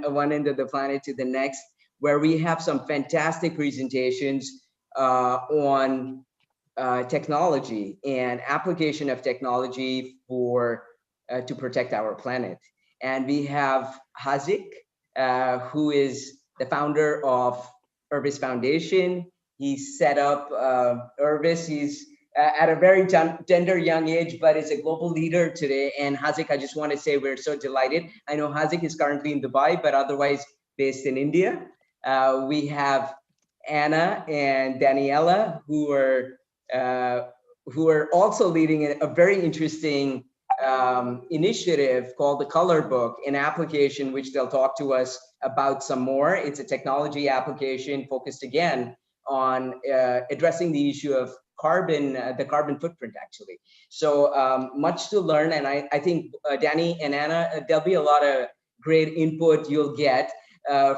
one end of the planet to the next, where we have some fantastic presentations on technology and application of technology for to protect our planet. And we have Haaziq, who is the founder of Ervis Foundation. He set up Ervis. He's at a very tender young age, but is a global leader today. And Haaziq, I just want to say we're so delighted. I know Haaziq is currently in Dubai, but otherwise based in India. We have Anna and Daniela, who are also leading a very interesting initiative called the Color Book, an application which they'll talk to us about some more. It's a technology application focused again on addressing the issue of the carbon footprint, actually. So much to learn. And I think Danny and Anna, there'll be a lot of great input you'll get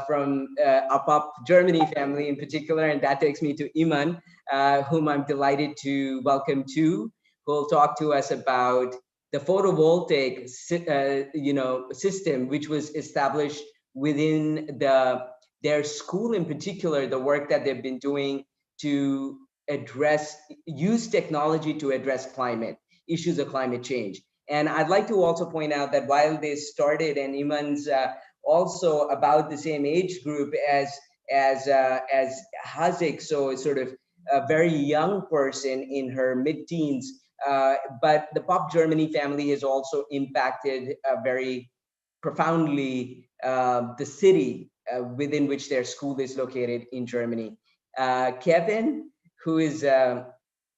from Up Germany family in particular. And that takes me to Iman, whom I'm delighted to welcome too, who will talk to us about the photovoltaic system, which was established within their school in particular, the work that they've been doing to use technology to address issues of climate change. And I'd like to also point out that while they started, and Iman's also about the same age group as Haaziq, so sort of a very young person in her mid-teens, but the Pop Germany family has also impacted very profoundly the city within which their school is located in Germany. Kevin, who is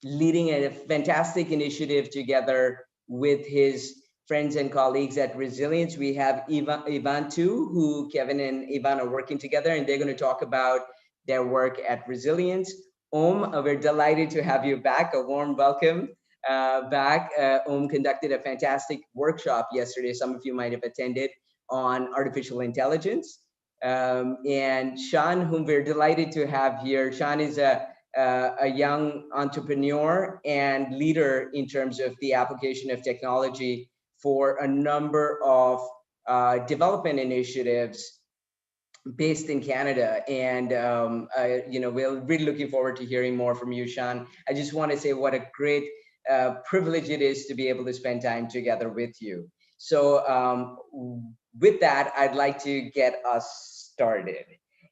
leading a fantastic initiative together with his friends and colleagues at Resilience. We have Ivan too, who Kevin and Ivan are working together, and they're going to talk about their work at Resilience. We're delighted to have you back. A warm welcome back. Conducted a fantastic workshop yesterday. Some of you might have attended, on artificial intelligence. And Shaan, whom we're delighted to have here. Shaan is a young entrepreneur and leader in terms of the application of technology for a number of development initiatives based in Canada. And we're really looking forward to hearing more from you, Shaan. I just want to say what a great privilege it is to be able to spend time together with you. So with that, I'd like to get us started.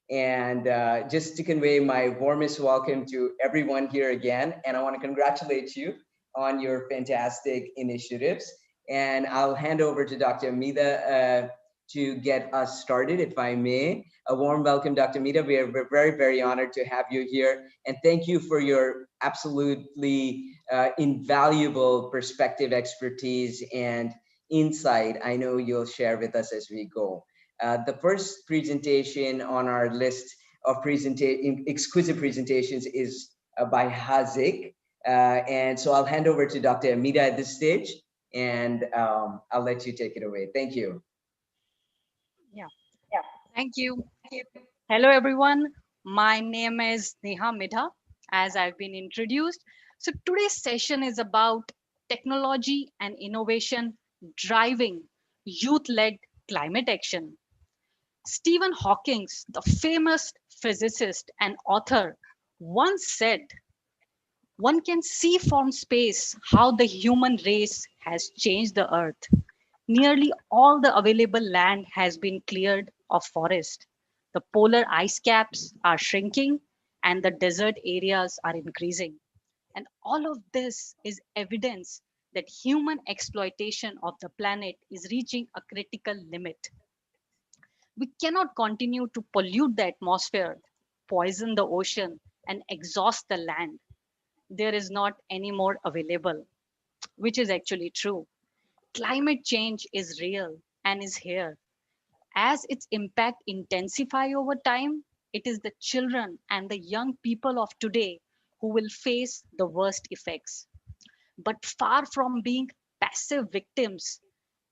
And just to convey my warmest welcome to everyone here again. And I want to congratulate you on your fantastic initiatives. And I'll hand over to Dr. MIDHA to get us started, if I may. A warm welcome, Dr. MIDHA. We're very, very honored to have you here. And thank you for your absolutely invaluable perspective, expertise, and insight I know you'll share with us as we go. The first presentation on our list of exquisite presentations is by Haaziq. And so I'll hand over to Dr. MIDHA at this stage, and I'll let you take it away. Thank you. Yeah. Thank you. Hello, everyone. My name is MIDHA, as I've been introduced. So today's session is about technology and innovation driving youth-led climate action. Stephen Hawking, the famous physicist and author, once said, "One can see from space how the human race has changed the earth. Nearly all the available land has been cleared of forest. The polar ice caps are shrinking and the desert areas are increasing. And all of this is evidence that human exploitation of the planet is reaching a critical limit. We cannot continue to pollute the atmosphere, poison the ocean, and exhaust the land. There is not any more available," which is actually true. Climate change is real and is here. As its impact intensify over time, it is the children and the young people of today who will face the worst effects. But far from being passive victims,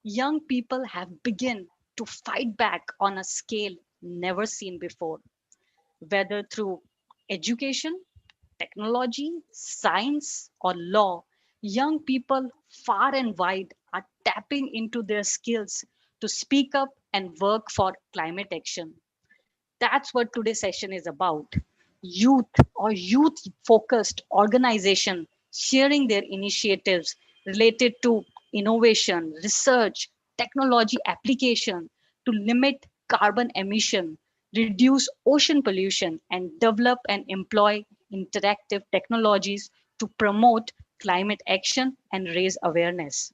young people have begun to fight back on a scale never seen before, whether through education, technology, science, or law. Young people far and wide are tapping into their skills to speak up and work for climate action. That's what today's session is about. Youth or youth focused organization sharing their initiatives related to innovation, research, technology application to limit carbon emission, reduce ocean pollution, and develop and employ interactive technologies to promote climate action and raise awareness.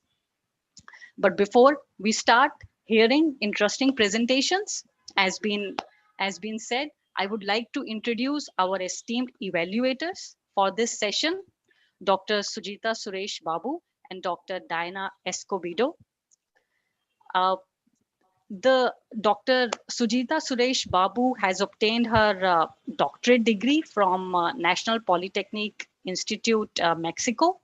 But before we start hearing interesting presentations, as been as been said, I would like to introduce our esteemed evaluators for this session, Dr. Sujita Suresh Babu and Dr. Diana Escobedo. Uh, the Dr. Sujita Suresh Babu has obtained her doctorate degree from National Polytechnic Institute, Mexico.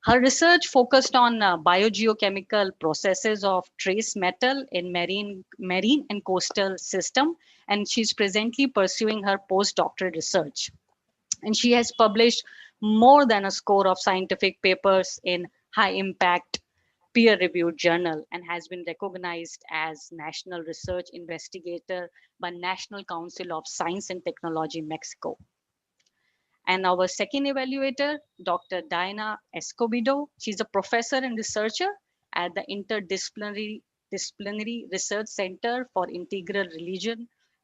Her research focused on biogeochemical processes of trace metal in marine and coastal system, and she's presently pursuing her postdoctoral research. And she has published more than a score of scientific papers in high impact peer-reviewed journal and has been recognized as National Research Investigator by National Council of Science and Technology, Mexico. And our second evaluator, Dr. Diana Escobedo, she's a professor and researcher at the Interdisciplinary Research Center for Integral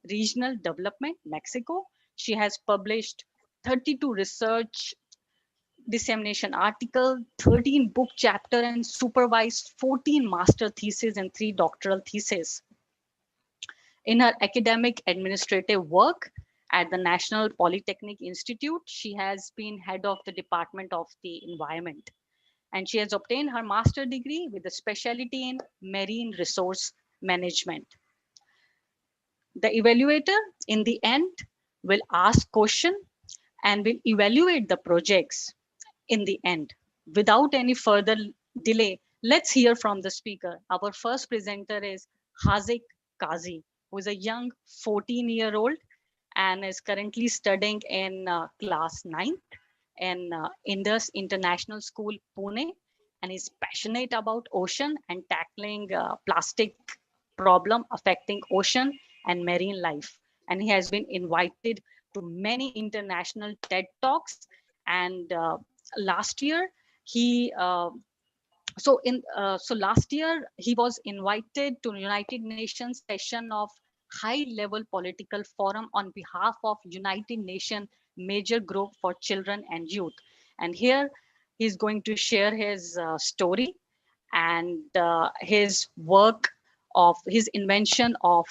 Regional Development, Mexico. She has published 32 research dissemination articles, 13 book chapter, and supervised 14 master theses and 3 doctoral theses. In her academic administrative work at the National Polytechnic Institute, she has been head of the Department of the Environment. And she has obtained her master degree with a specialty in marine resource management. The evaluator in the end will ask question and will evaluate the projects in the end. Without any further delay, let's hear from the speaker. Our first presenter is Haaziq Kazi, who is a young 14-year-old and is currently studying in class 9th in Indus International School, Pune, and is passionate about ocean and tackling plastic problem affecting ocean and marine life. And he has been invited to many international TED Talks. And last year, he so last year he was invited to United Nations session of high level political forum on behalf of United Nations major group for children and youth. And here he's going to share his story and his work of his invention of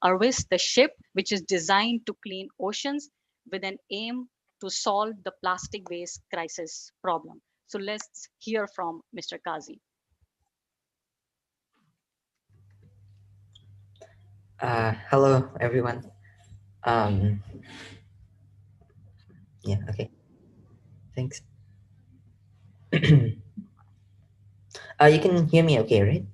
Ervis, the ship, which is designed to clean oceans with an aim to solve the plastic waste crisis problem. So let's hear from Mr. Kazi. Hello, everyone. Yeah, okay. Thanks. You can hear me okay, right?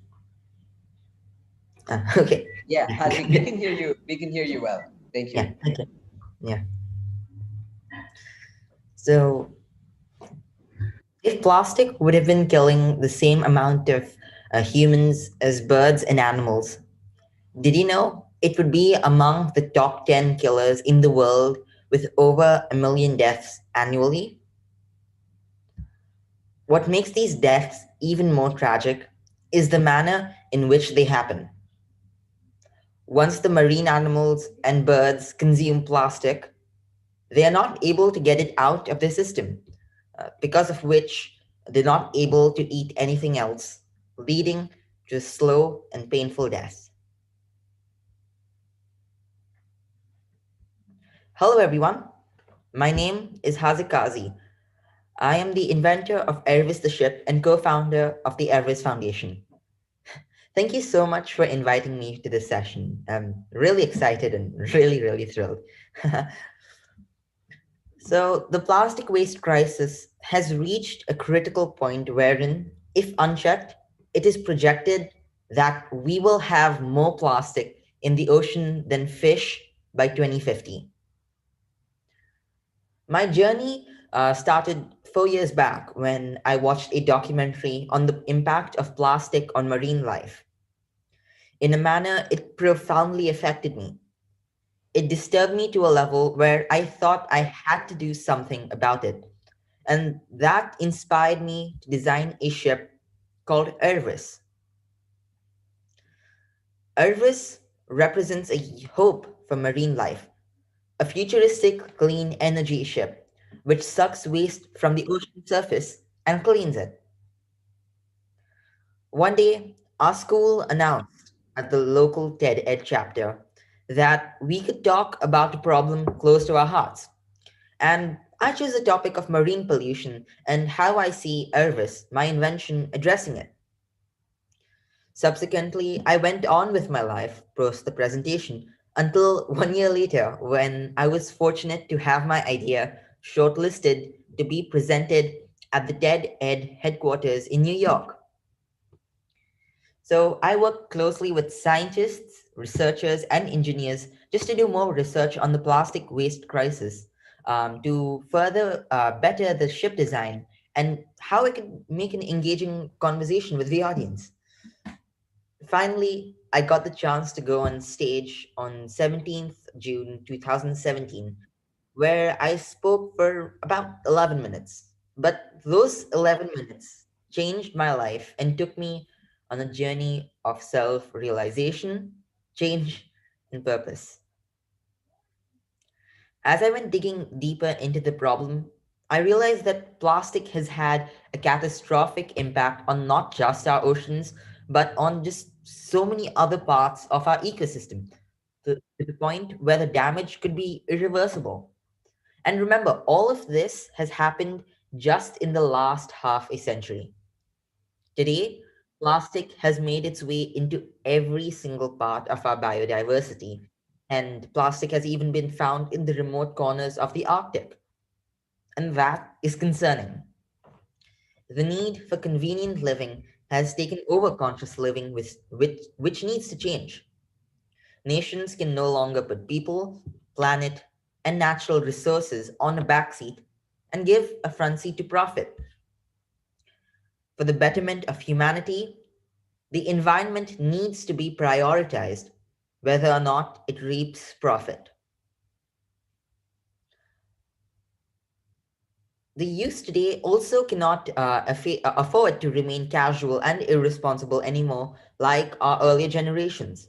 Okay. Yeah, Haaziq, we can hear you. We can hear you well. Thank you. Yeah, okay. Yeah. So, if plastic would have been killing the same amount of humans as birds and animals, did you know it would be among the top 10 killers in the world with over 1 million deaths annually? What makes these deaths even more tragic is the manner in which they happen. Once the marine animals and birds consume plastic, they are not able to get it out of their system, because of which they're not able to eat anything else, leading to a slow and painful death. Hello, everyone. My name is Haaziq Kazi. I am the inventor of Ervis the ship and co-founder of the Ervis Foundation. Thank you so much for inviting me to this session. I'm really excited and really thrilled. So the plastic waste crisis has reached a critical point wherein, if unchecked, it is projected that we will have more plastic in the ocean than fish by 2050. My journey started 4 years back when I watched a documentary on the impact of plastic on marine life. In a manner, it profoundly affected me. It disturbed me to a level where I thought I had to do something about it. And that inspired me to design a ship called Ervis. Ervis represents a hope for marine life, a futuristic clean energy ship which sucks waste from the ocean surface and cleans it. One day, our school announced at the local TED Ed chapter that we could talk about a problem close to our hearts. And I chose the topic of marine pollution and how I see Ervis, my invention, addressing it. Subsequently, I went on with my life post the presentation until 1 year later when I was fortunate to have my idea shortlisted to be presented at the TED Ed headquarters in New York. So I work closely with scientists, researchers, and engineers just to do more research on the plastic waste crisis, to further better the ship design and how it can make an engaging conversation with the audience. Finally, I got the chance to go on stage on 17th June 2017, where I spoke for about 11 minutes. But those 11 minutes changed my life and took me on a journey of self realization, change, and purpose. As I went digging deeper into the problem, I realized that plastic has had a catastrophic impact on not just our oceans, but on just so many other parts of our ecosystem, to the point where the damage could be irreversible. And remember, all of this has happened just in the last half a century. Today, plastic has made its way into every single part of our biodiversity, and plastic has even been found in the remote corners of the Arctic. And that is concerning. The need for convenient living has taken over conscious living, which needs to change. Nations can no longer put people, planet, and natural resources on a backseat and give a front seat to profit. For the betterment of humanity, the environment needs to be prioritized, whether or not it reaps profit. The youth today also cannot afford to remain casual and irresponsible anymore like our earlier generations.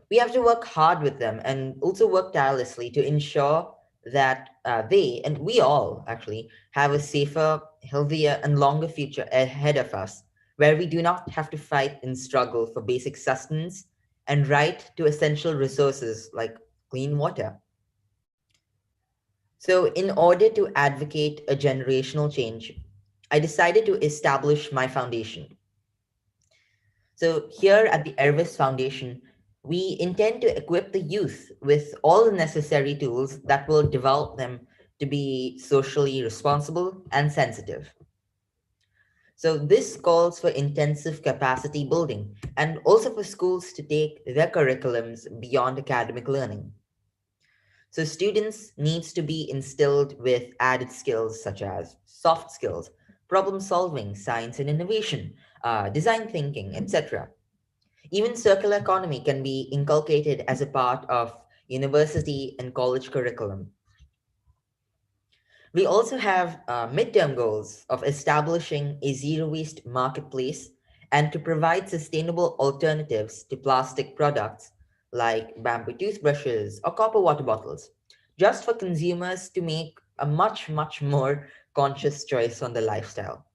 We have to work hard with them and also work tirelessly to ensure that they, and we all actually, have a safer, healthier, and longer future ahead of us, where we do not have to fight and struggle for basic sustenance and right to essential resources like clean water. So, in order to advocate a generational change, I decided to establish my foundation. So, here at the Ervis Foundation, we intend to equip the youth with all the necessary tools that will develop them to be socially responsible and sensitive. So, this calls for intensive capacity building and also for schools to take their curriculums beyond academic learning. So students needs to be instilled with added skills such as soft skills, problem solving, science and innovation, design thinking, etc. Even circular economy can be inculcated as a part of university and college curriculum. We also have midterm goals of establishing a zero waste marketplace and to provide sustainable alternatives to plastic products like bamboo toothbrushes or copper water bottles, just for consumers to make a much, much more conscious choice on the lifestyle.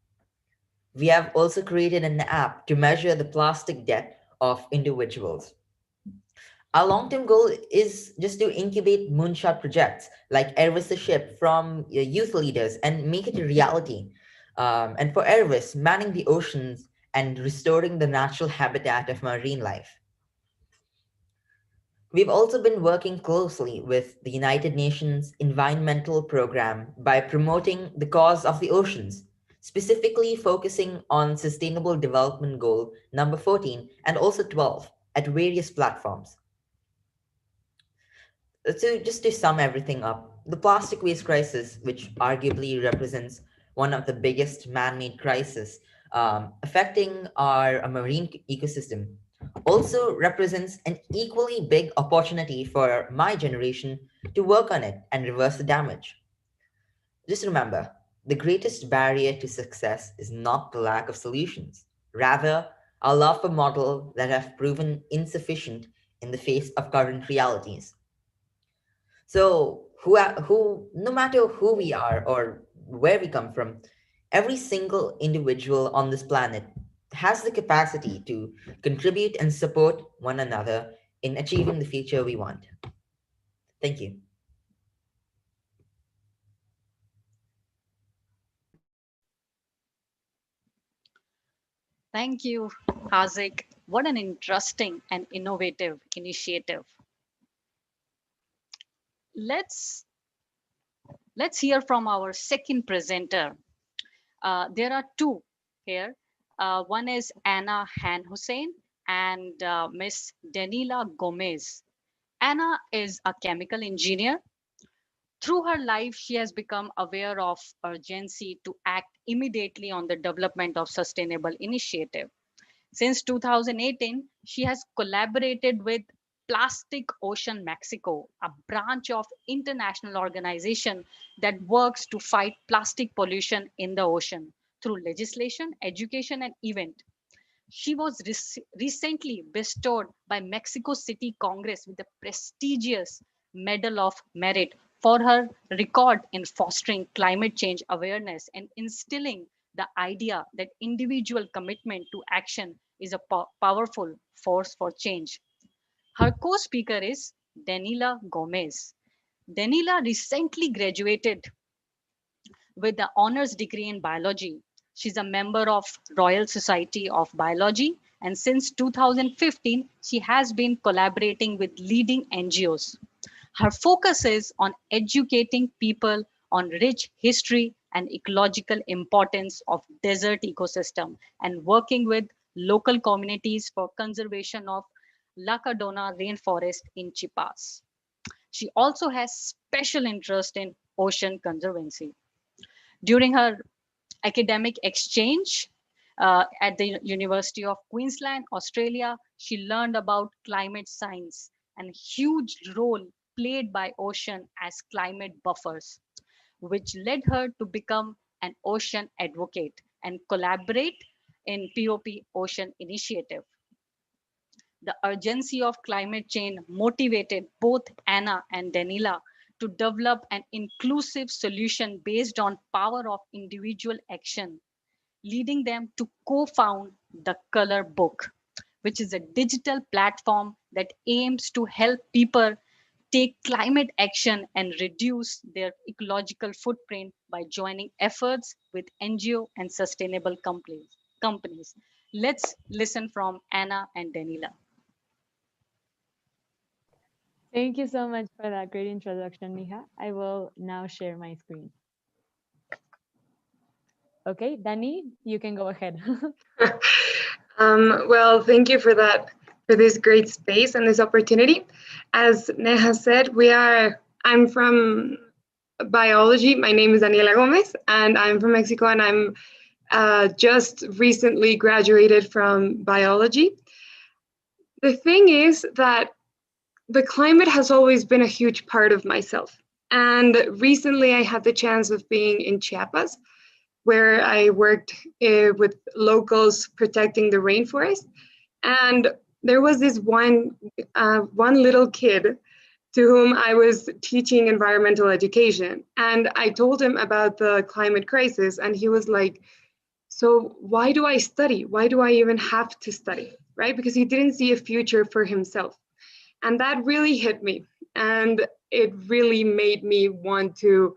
We have also created an app to measure the plastic debt of individuals. Our long-term goal is just to incubate moonshot projects like Ervis the ship from youth leaders and make it a reality. And for Ervis, manning the oceans and restoring the natural habitat of marine life. We've also been working closely with the United Nations Environmental Program by promoting the cause of the oceans, specifically focusing on Sustainable Development Goal number 14 and also 12 at various platforms. So just to sum everything up, the plastic waste crisis, which arguably represents one of the biggest man-made crises affecting our marine ecosystem, also represents an equally big opportunity for my generation to work on it and reverse the damage. Just remember, the greatest barrier to success is not the lack of solutions, rather, our love for models that have proven insufficient in the face of current realities. So, no matter who we are or where we come from, every single individual on this planet has the capacity to contribute and support one another in achieving the future we want. Thank you. Thank you, Haaziq. What an interesting and innovative initiative. Let's let's hear from our second presenter. There are two here. One is Anna Hanhausen and Miss Daniela Gómez. Anna is a chemical engineer. Through her life, she has become aware of urgency to act immediately on the development of sustainable initiative. Since 2018, she has collaborated with Plastic Ocean Mexico, a branch of international organization that works to fight plastic pollution in the ocean through legislation, education, and event. She was recently bestowed by Mexico City Congress with the prestigious Medal of Merit for her record in fostering climate change awareness and instilling the idea that individual commitment to action is a powerful force for change. Her co-speaker is Daniela Gómez. Daniela recently graduated with the honors degree in biology. She's a member of Royal Society of Biology, and since 2015, she has been collaborating with leading NGOs. Her focus is on educating people on rich history and ecological importance of desert ecosystem and working with local communities for conservation of Lacadona rainforest in Chiapas. She also has special interest in ocean conservancy. During her academic exchange at the University of Queensland, Australia, she learned about climate science and huge role played by ocean as climate buffers, which led her to become an ocean advocate and collaborate in POP Ocean Initiative. The urgency of climate change motivated both Anna and Daniela to develop an inclusive solution based on power of individual action, leading them to co-found the Color Book, which is a digital platform that aims to help people take climate action and reduce their ecological footprint by joining efforts with NGO and sustainable companies. Let's listen from Anna and Daniela. Thank you so much for that great introduction, Neha. I will now share my screen. Okay, Dani, you can go ahead. Well, thank you for this great space and this opportunity. As Neha said, I'm from biology. My name is Daniela Gómez, and I'm from Mexico, and I'm just recently graduated from biology. The thing is that the climate has always been a huge part of myself. And recently I had the chance of being in Chiapas, where I worked with locals protecting the rainforest. And there was this one little kid to whom I was teaching environmental education. And I told him about the climate crisis, and he was like, so why do I study? Why do I even have to study, right? Because he didn't see a future for himself. And that really hit me. And it really made me want to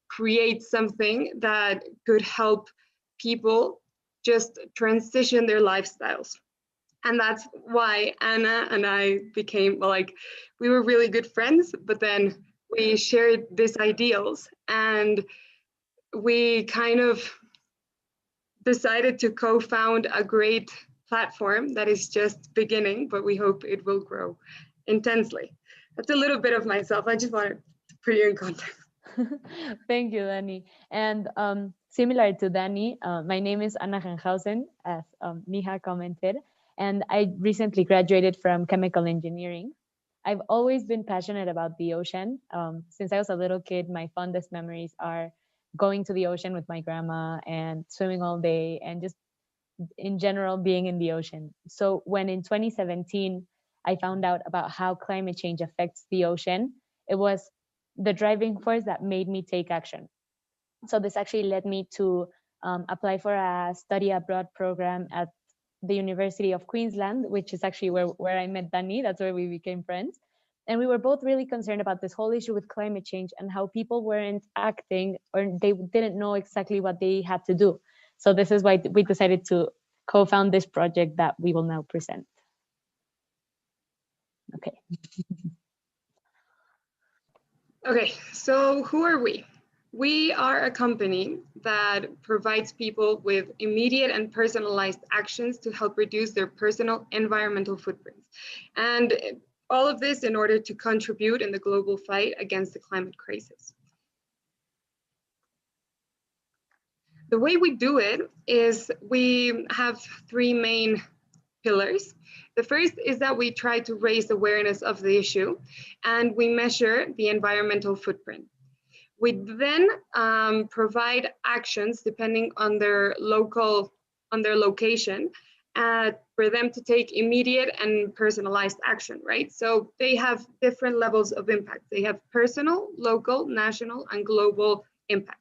create something that could help people just transition their lifestyles. And that's why Anna and I became, we were really good friends, but then we shared these ideals, and we kind of decided to co-found a great platform that is just beginning, but we hope it will grow intensely. That's a little bit of myself. I just wanted to put you in context. Thank you, Dani. And similar to Dani, my name is Anna Hanhausen, as Neha commented. and I recently graduated from chemical engineering. I've always been passionate about the ocean. Since I was a little kid, my fondest memories are going to the ocean with my grandma and swimming all day and just in general being in the ocean. So when in 2017, I found out about how climate change affects the ocean, it was the driving force that made me take action. So this actually led me to apply for a study abroad program at the University of Queensland, which is actually where I met Dani. That's where we became friends. And we were both really concerned about this whole issue with climate change and how people weren't acting or they didn't know exactly what they had to do. So this is why we decided to co-found this project that we will now present. Okay. Okay, so who are we? We are a company that provides people with immediate and personalized actions to help reduce their personal environmental footprints. And all of this in order to contribute in the global fight against the climate crisis. The way we do it is we have three main pillars. The first is that we try to raise awareness of the issue and we measure the environmental footprint. We then provide actions depending on their location for them to take immediate and personalized action, right? So they have different levels of impact. They have personal, local, national, and global impact.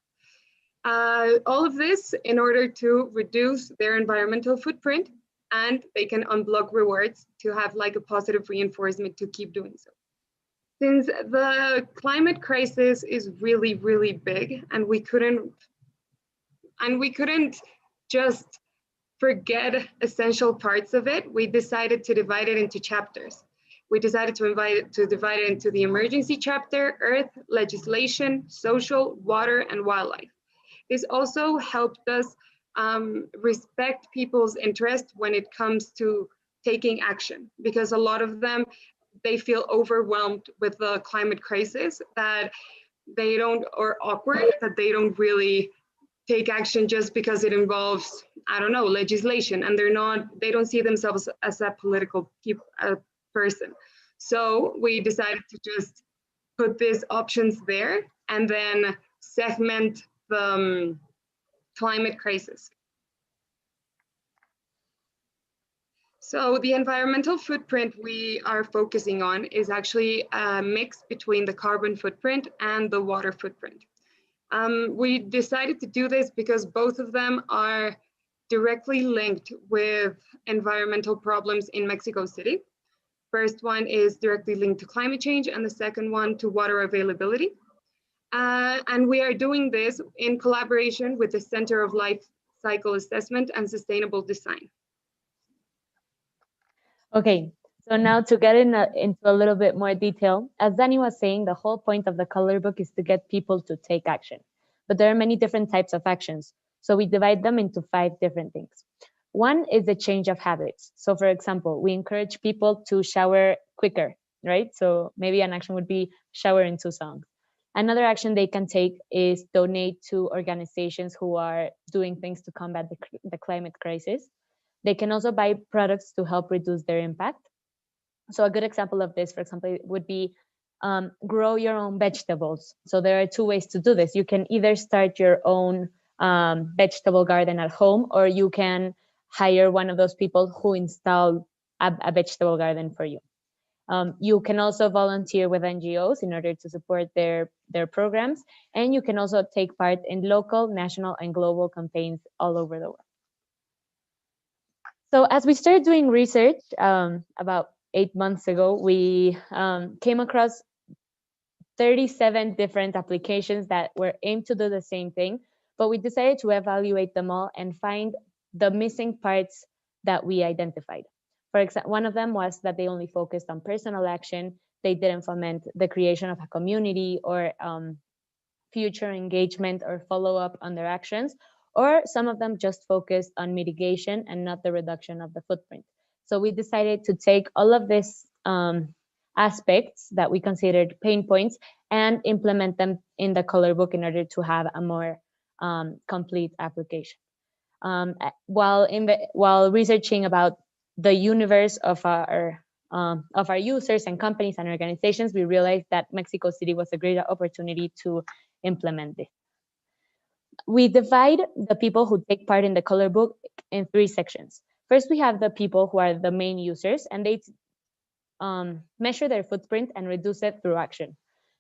All of this in order to reduce their environmental footprint, and they can unblock rewards to have like a positive reinforcement to keep doing so. Since the climate crisis is really, really big, and we couldn't just forget essential parts of it, we decided to divide it into chapters. We decided to divide it into the emergency chapter, earth, legislation, social, water, and wildlife. This also helped us respect people's interest when it comes to taking action, because a lot of them, they feel overwhelmed with the climate crisis that they don't, or awkward, that they don't really take action just because it involves, I don't know, legislation, and they don't see themselves as a political person. So we decided to just put these options there and then segment the climate crisis. So the environmental footprint we are focusing on is actually a mix between the carbon footprint and the water footprint. We decided to do this because both of them are directly linked with environmental problems in Mexico City. First one is directly linked to climate change, and the second one to water availability. And we are doing this in collaboration with the Center of Life Cycle Assessment and Sustainable Design. Okay, so now to get into a little bit more detail, as Dani was saying, the whole point of the color book is to get people to take action. But there are many different types of actions. So we divide them into 5 different things. One is the change of habits. So for example, we encourage people to shower quicker, right? So maybe an action would be shower in 2 songs. Another action they can take is donate to organizations who are doing things to combat the climate crisis. They can also buy products to help reduce their impact. So a good example of this, for example, would be grow your own vegetables. So there are 2 ways to do this. You can either start your own vegetable garden at home, or you can hire one of those people who install a vegetable garden for you. You can also volunteer with NGOs in order to support their programs, and you can also take part in local, national, and global campaigns all over the world. So as we started doing research about 8 months ago, we came across 37 different applications that were aimed to do the same thing, but we decided to evaluate them all and find the missing parts that we identified. For example, one of them was that they only focused on personal action. They didn't foment the creation of a community or future engagement or follow-up on their actions, or some of them just focused on mitigation and not the reduction of the footprint. So we decided to take all of these aspects that we considered pain points and implement them in the color book in order to have a more complete application. While researching about the universe of our users and companies and organizations, we realized that Mexico City was a great opportunity to implement this. We divide the people who take part in the color book in 3 sections. First, we have the people who are the main users, and they measure their footprint and reduce it through action.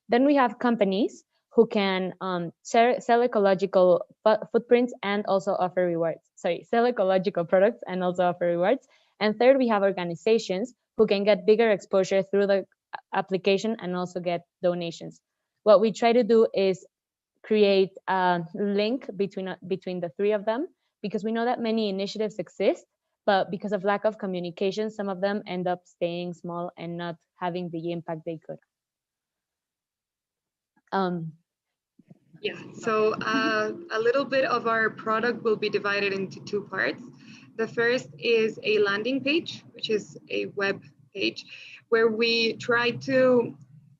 Then we have companies who can sell ecological footprints and also offer rewards. Sorry, sell ecological products and also offer rewards. And third, we have organizations who can get bigger exposure through the application and also get donations. What we try to do is create a link between the 3 of them, because we know that many initiatives exist, but because of lack of communication, some of them end up staying small and not having the impact they could. Yeah, so a little bit of our product will be divided into 2 parts. The first is a landing page, which is a web page, where we try to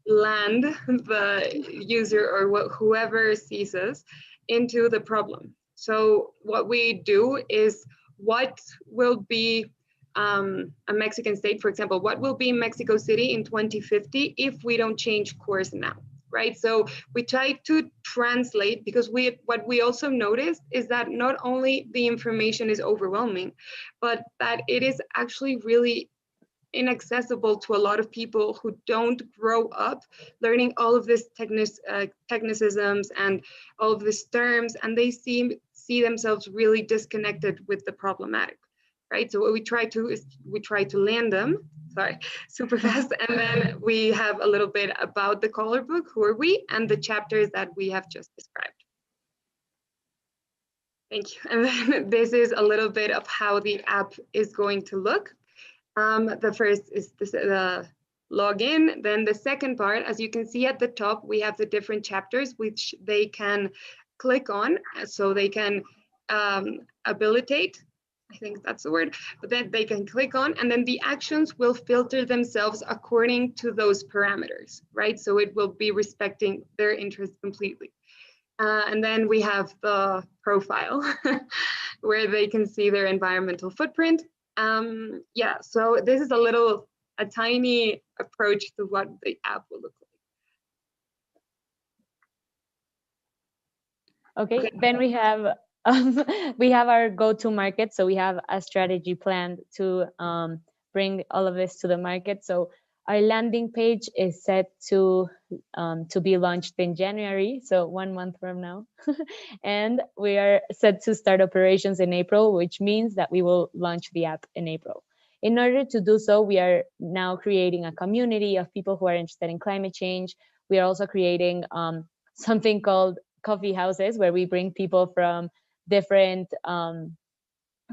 land the user or whoever sees us into the problem. So what we do is, what will be a Mexican state, for example, what will be Mexico City in 2050 if we don't change course now, right? So we try to translate, because what we also noticed is that not only the information is overwhelming, but that it is actually really inaccessible to a lot of people who don't grow up learning all of this technicisms and all of these terms, and they see themselves really disconnected with the problematic, right? So what we try to is we try to land them, sorry, super fast, and then we have a little bit about the color book, who are we, and the chapters that we have just described. Thank you. And then this is a little bit of how the app is going to look. The first is the login. Then the second part, as you can see at the top, we have the different chapters which they can click on, so they can habilitate, I think that's the word, but then they can click on, and then the actions will filter themselves according to those parameters, right? So it will be respecting their interests completely. And then we have the profile where they can see their environmental footprint. Yeah, so this is a tiny approach to what the app will look like. Okay, then we have our go-to market. So we have a strategy plan to bring all of this to the market. So our landing page is set to be launched in January, so 1 month from now. And we are set to start operations in April, which means that we will launch the app in April. In order to do so, we are now creating a community of people who are interested in climate change. We are also creating something called coffee houses, where we bring people from different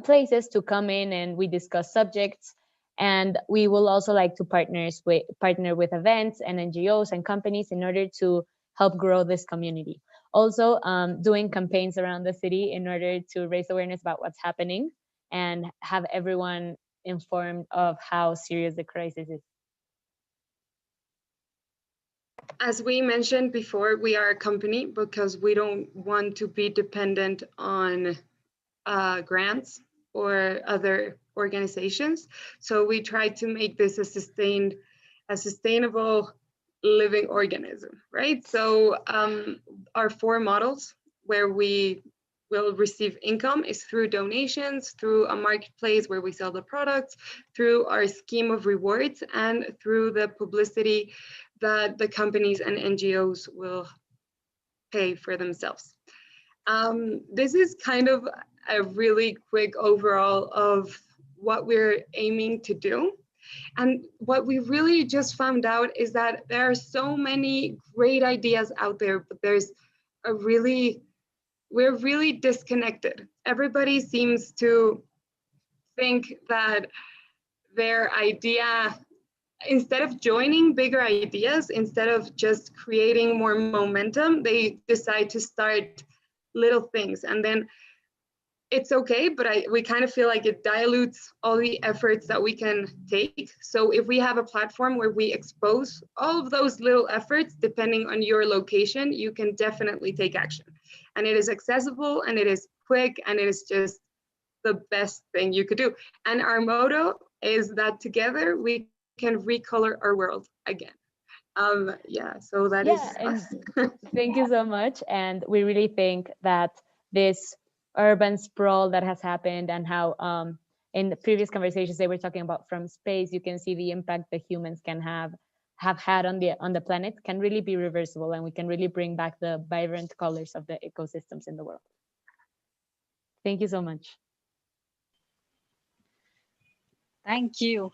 places to come in and we discuss subjects. And we will also like to partner with events and NGOs and companies in order to help grow this community. Also doing campaigns around the city in order to raise awareness about what's happening and have everyone informed of how serious the crisis is. As we mentioned before, we are a company because we don't want to be dependent on grants or other organizations. So we try to make this a sustainable living organism, right? So our 4 models where we will receive income is through donations, through a marketplace where we sell the products, through our scheme of rewards, and through the publicity that the companies and NGOs will pay for themselves. This is kind of a really quick overall of what we're aiming to do. And what we really just found out is that there are so many great ideas out there, but we're really disconnected. Everybody seems to think that their idea, instead of joining bigger ideas, instead of just creating more momentum, they decide to start little things. And then it's okay, but we kind of feel like it dilutes all the efforts that we can take. So if we have a platform where we expose all of those little efforts, depending on your location, you can definitely take action. And it is accessible, and it is quick, and it is just the best thing you could do. And our motto is that together we can recolor our world again. Yeah, so that is us. Thank you so much. And we really think that this urban sprawl that has happened, and how in the previous conversations they were talking about from space, you can see the impact that humans can have had on the planet can really be reversible, and we can really bring back the vibrant colors of the ecosystems in the world. Thank you so much. Thank you.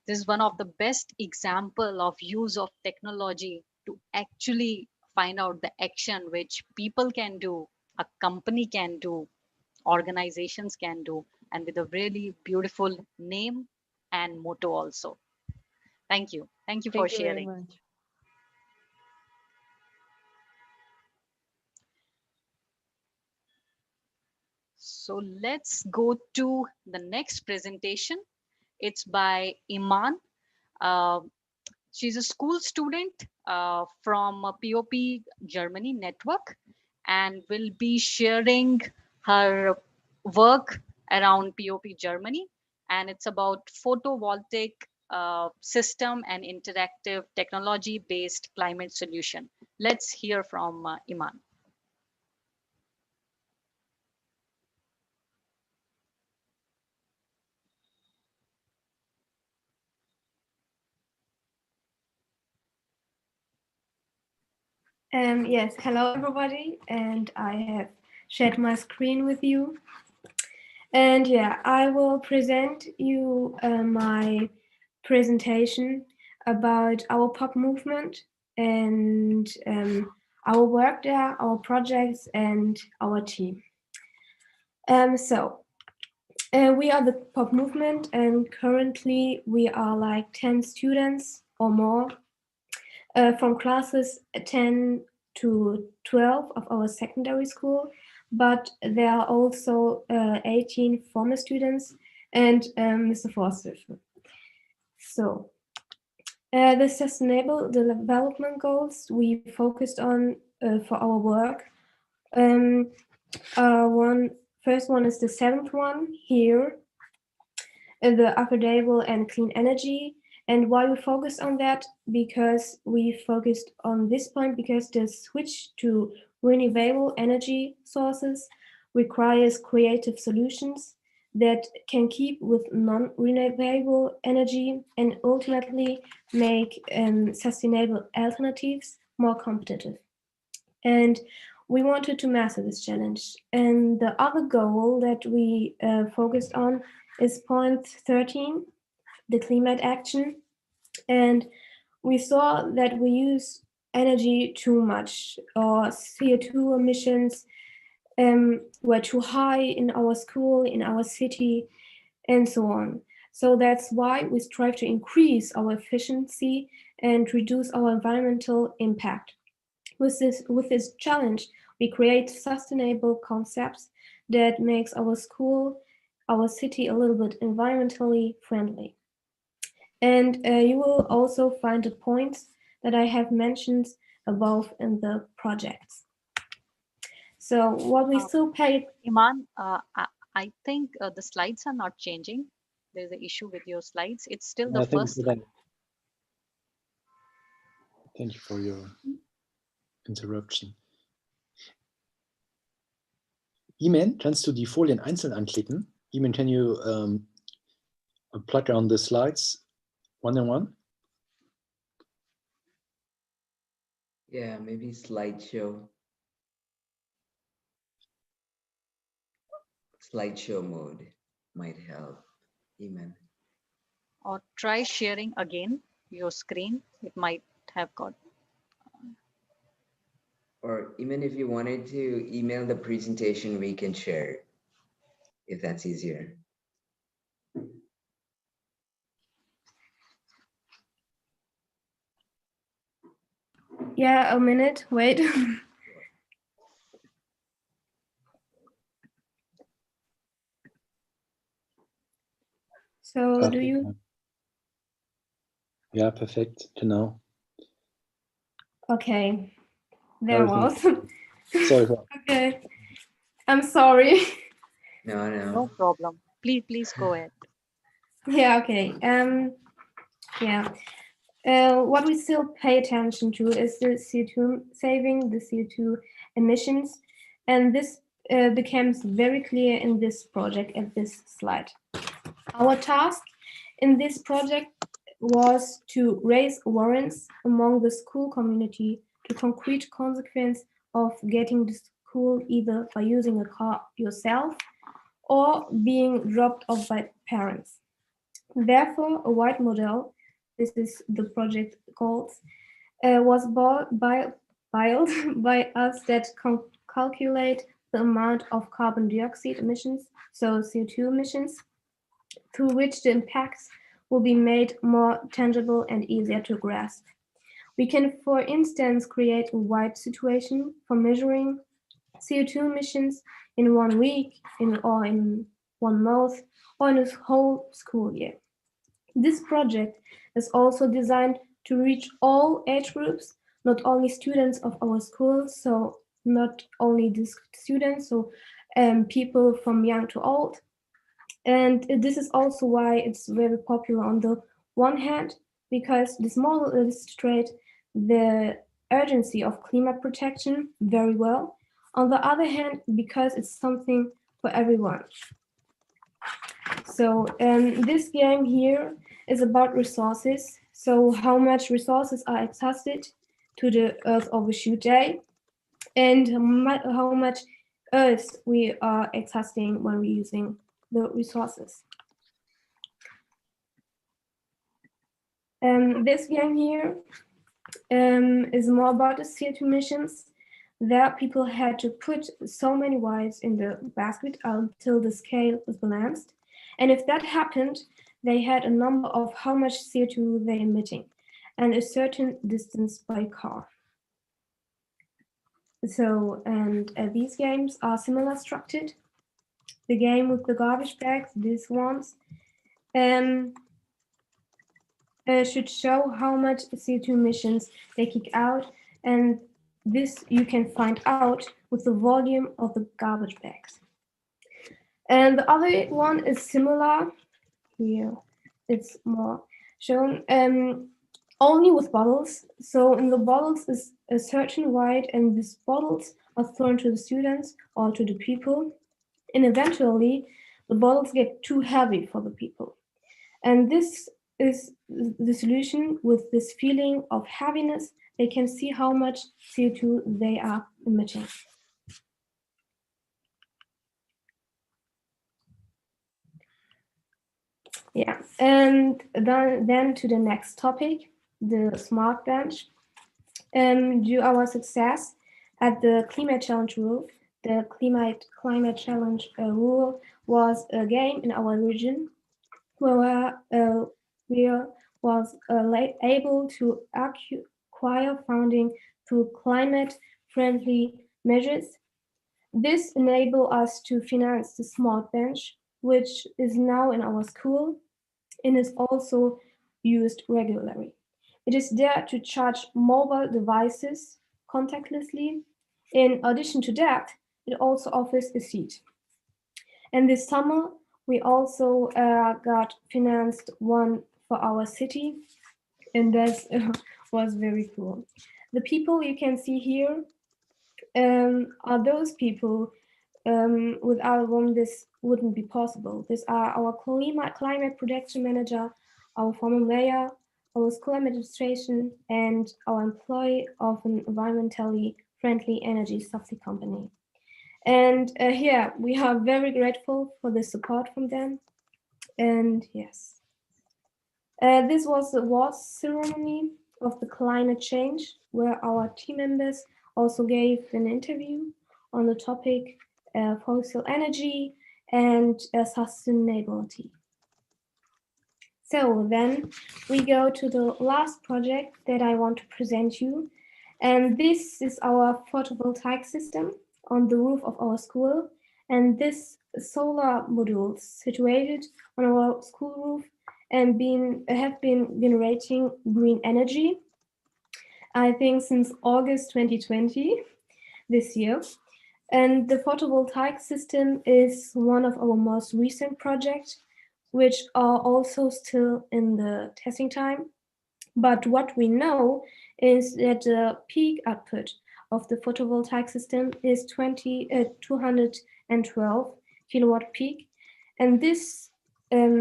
This is one of the best example of use of technology to actually find out the action which people can do, a company can do, organizations can do, and with a really beautiful name and motto also. Thank you. Thank you for sharing. Very much. So let's go to the next presentation. It's by Iman. She's a school student from POP Germany network, and will be sharing her work around POP Germany. And it's about photovoltaic system and interactive technology-based climate solution. Let's hear from Iman. Yes, hello everybody, and I have shared my screen with you. And yeah, I will present you my presentation about our pop movement and our work there, our projects, and our team. We are the pop movement, and currently we are like 10 students or more from classes 10 to 12 of our secondary school, but there are also 18 former students and Mr. Forster. So the Sustainable Development Goals we focused on for our work. First one is the 7th one here, the affordable and clean energy. And why we focused on that? Because we focused on this point because the switch to renewable energy sources requires creative solutions that can keep with non-renewable energy and ultimately make sustainable alternatives more competitive. And we wanted to master this challenge. And the other goal that we focused on is point 13, the climate action. And we saw that we use energy too much, or CO2 emissions were too high in our school, in our city, and so on. So that's why we strive to increase our efficiency and reduce our environmental impact. With this challenge, we create sustainable concepts that makes our school, our city a little bit environmentally friendly. And you will also find the points that I have mentioned above in the projects. So what we still pay... Iman, I think the slides are not changing. There's an issue with your slides. It's still the first slide. Thank you for your interruption. Iman, kannst du die Folien einzeln anklicken? Iman, can you plug on the slides one on one? Yeah, maybe slideshow. Slideshow mode might help, Iman. Or try sharing again your screen. It might have got. Or even if you wanted to email the presentation, we can share it, if that's easier. Yeah, a minute, wait. So do you? Ja, perfekt, genau. Okay, there was. Sorry. Okay, I'm sorry. No. No problem. Please go ahead. Yeah, okay. Yeah. What we still pay attention to is the CO2 saving, the CO2 emissions, and this becomes very clear in this project at this slide. Our task in this project was to raise awareness among the school community to concrete consequence of getting to school either by using a car yourself or being dropped off by parents. Therefore, a white model, this is the project called, was built by us that calculate the amount of carbon dioxide emissions, so CO2 emissions, through which the impacts will be made more tangible and easier to grasp. We can, for instance, create a wide situation for measuring CO2 emissions in 1 week, or in 1 month, or in a whole school year. This project is also designed to reach all age groups, not only students of our school, so not only the students, so people from young to old. And this is also why it's very popular on the one hand, because this model illustrates the urgency of climate protection very well. On the other hand, because it's something for everyone. So this game here is about resources. So how much resources are exhausted to the Earth Overshoot Day, and how much Earth we are exhausting when we're using the resources. This game here is more about the CO2 emissions. There, people had to put so many whites in the basket until the scale was balanced. And if that happened, they had a number of how much CO2 they're emitting and a certain distance by car. So, and these games are similar structured. The game with the garbage bags, these ones, should show how much CO2 emissions they kick out, and this you can find out with the volume of the garbage bags. And the other one is similar. Here, it's more shown only with bottles. So in the bottles is a certain weight, and these bottles are thrown to the students or to the people. And eventually, the bottles get too heavy for the people. And this is the solution. With this feeling of heaviness, they can see how much CO2 they are emitting. Yeah, and then to the next topic, the smart bench. Due to our success at the climate challenge rule, the climate challenge rule was a game in our region where we was able to acquire funding through climate-friendly measures. This enabled us to finance the smart bench, which is now in our school and is also used regularly. It is there to charge mobile devices contactlessly. In addition to that, it also offers a seat. And this summer, we also got financed one for our city, and that was very cool. The people you can see here are those people without whom this wouldn't be possible. These are our climate protection manager, our former mayor, our school administration, and our employee of an environmentally friendly energy subsidy company. And here we are very grateful for the support from them. And yes, this was the award ceremony of the climate change, where our team members also gave an interview on the topic fossil energy and sustainability. So then we go to the last project that I want to present you. And this is our photovoltaic system on the roof of our school. And this solar module situated on our school roof and have been generating green energy, I think since August 2020, this year. And the photovoltaic system is one of our most recent projects which are also still in the testing time. But what we know is that the peak output of the photovoltaic system is 212 kilowatt peak, and this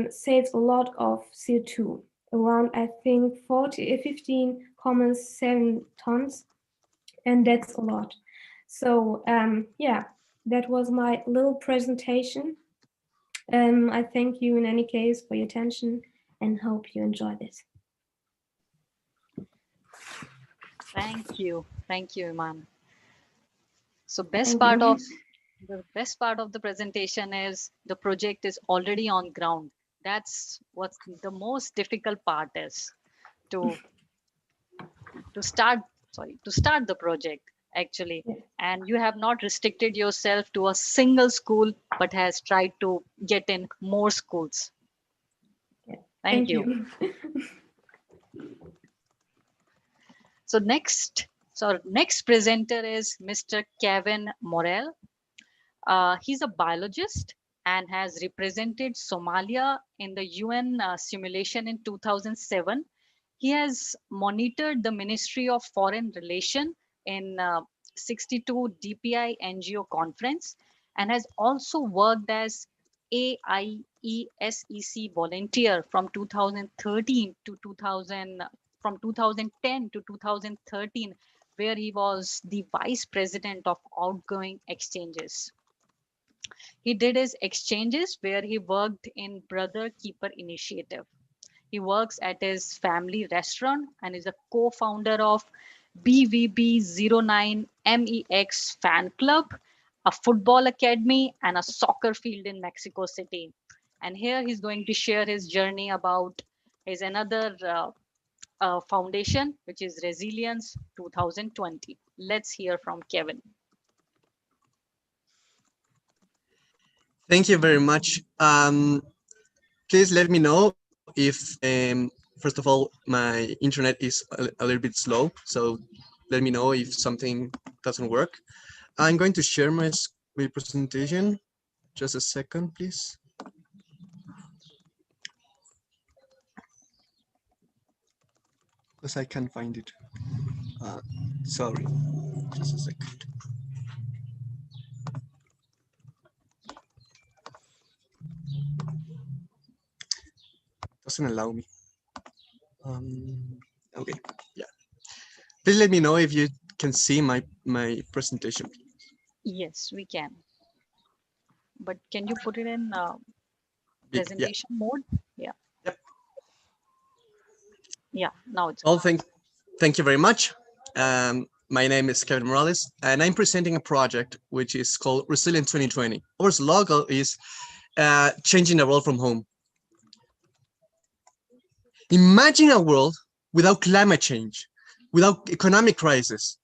saves a lot of CO2, around I think 15,7 tons, and that's a lot. So yeah, that was my little presentation. I thank you in any case for your attention and hope you enjoy this. Thank you, Iman. So the best part of the presentation is the project is already on ground. That's what the most difficult part is, to start the project actually. And you have not restricted yourself to a single school, but has tried to get in more schools. Thank you. So next presenter is Mr. Kevin Morel. He's a biologist and has represented Somalia in the UN simulation in 2007. He has monitored the Ministry of Foreign Relations in 62 DPI NGO conference, and has also worked as AIESEC volunteer from 2010 to 2013, where he was the vice president of outgoing exchanges. He did his exchanges where he worked in Brother Keeper Initiative. He works at his family restaurant and is a co-founder of BVB09 MEX fan club, a football academy, and a soccer field in Mexico City. And here he's going to share his journey about his another foundation, which is Resilience 2020. Let's hear from Kevin. Thank you very much. Please let me know if, first of all, my internet is a little bit slow. So let me know if something doesn't work. I'm going to share my presentation. Just a second, please. Because I can't find it. Sorry, just a second. Doesn't allow me. Okay, yeah. Please let me know if you can see my presentation. Yes, we can. But can you put it in presentation mode? Yeah. Yep. Yeah, now it's. Well, thank you very much. My name is Kevin Morales, and I'm presenting a project which is called Resilient 2020. Our slogan is changing the world from home. Imagine a world without climate change, without economic crisis,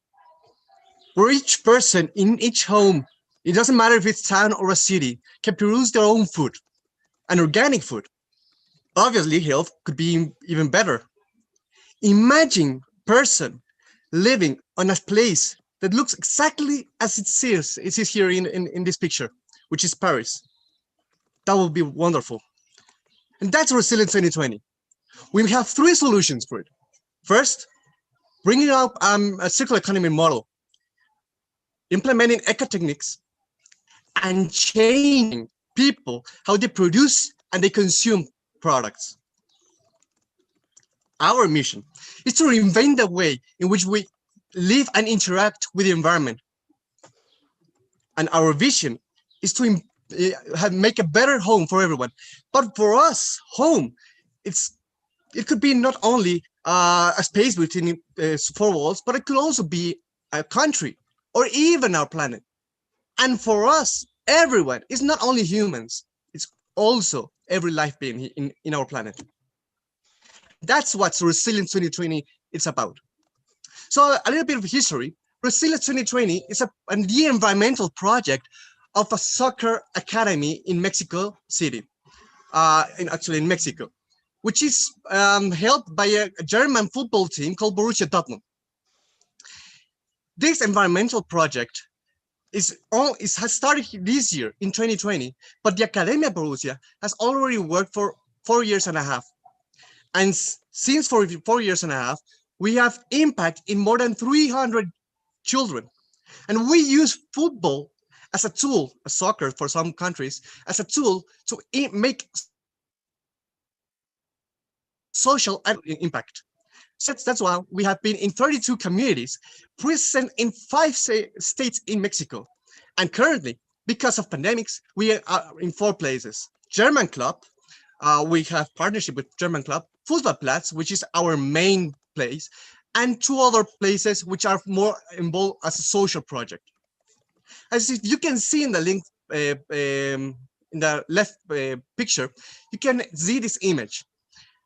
where each person in each home, it doesn't matter if it's town or a city, can produce their own food, and organic food. Obviously, health could be even better. Imagine a person living on a place that looks exactly as it is here in this picture, which is Paris. That would be wonderful. And that's Resilient 2020. We have three solutions for it. First, bringing up a circular economy model, implementing ecotechnics, and changing people how they produce and they consume products. Our mission is to reinvent the way in which we live and interact with the environment. And our vision is to make a better home for everyone. But for us, home, it could be not only a space between four walls, but it could also be a country or even our planet. And for us, everyone is not only humans, it's also every life being in our planet. That's what Resilience 2020 is about. So a little bit of history. Resilience 2020 is the environmental project of a soccer academy in Mexico City, actually in Mexico, which is helped by a German football team called Borussia Dortmund. This environmental project has started this year in 2020, but the Academia Borussia has already worked for 4.5 years. And since 4.5 years, we have impact in more than 300 children. And we use football as a tool, soccer for some countries, as a tool to make social impact. So that's why we have been in 32 communities, present in 5 states in Mexico. And currently, because of pandemics, we are in 4 places. German Club, we have partnership with German Club, Fußballplatz, which is our main place, and 2 other places which are more involved as a social project. As if you can see in the link, in the left picture, you can see this image.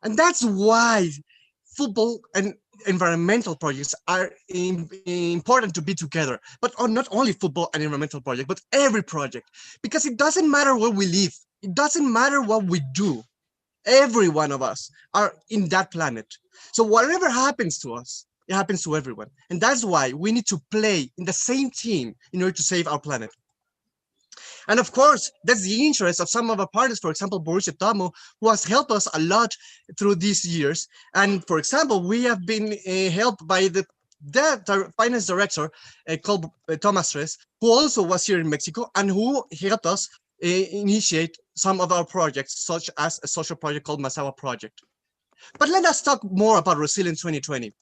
And that's why football and environmental projects are important to be together, but not only football and environmental project, but every project, because it doesn't matter where we live. It doesn't matter what we do. Every one of us are in that planet. So whatever happens to us, it happens to everyone. And that's why we need to play in the same team in order to save our planet. And of course, that's the interest of some of our partners, for example, Borussia Dortmund, who has helped us a lot through these years. And for example, we have been helped by the finance director called Thomas Tres, who also was here in Mexico and who helped us initiate some of our projects, such as a social project called Masawa Project. But let us talk more about Resilience 2020.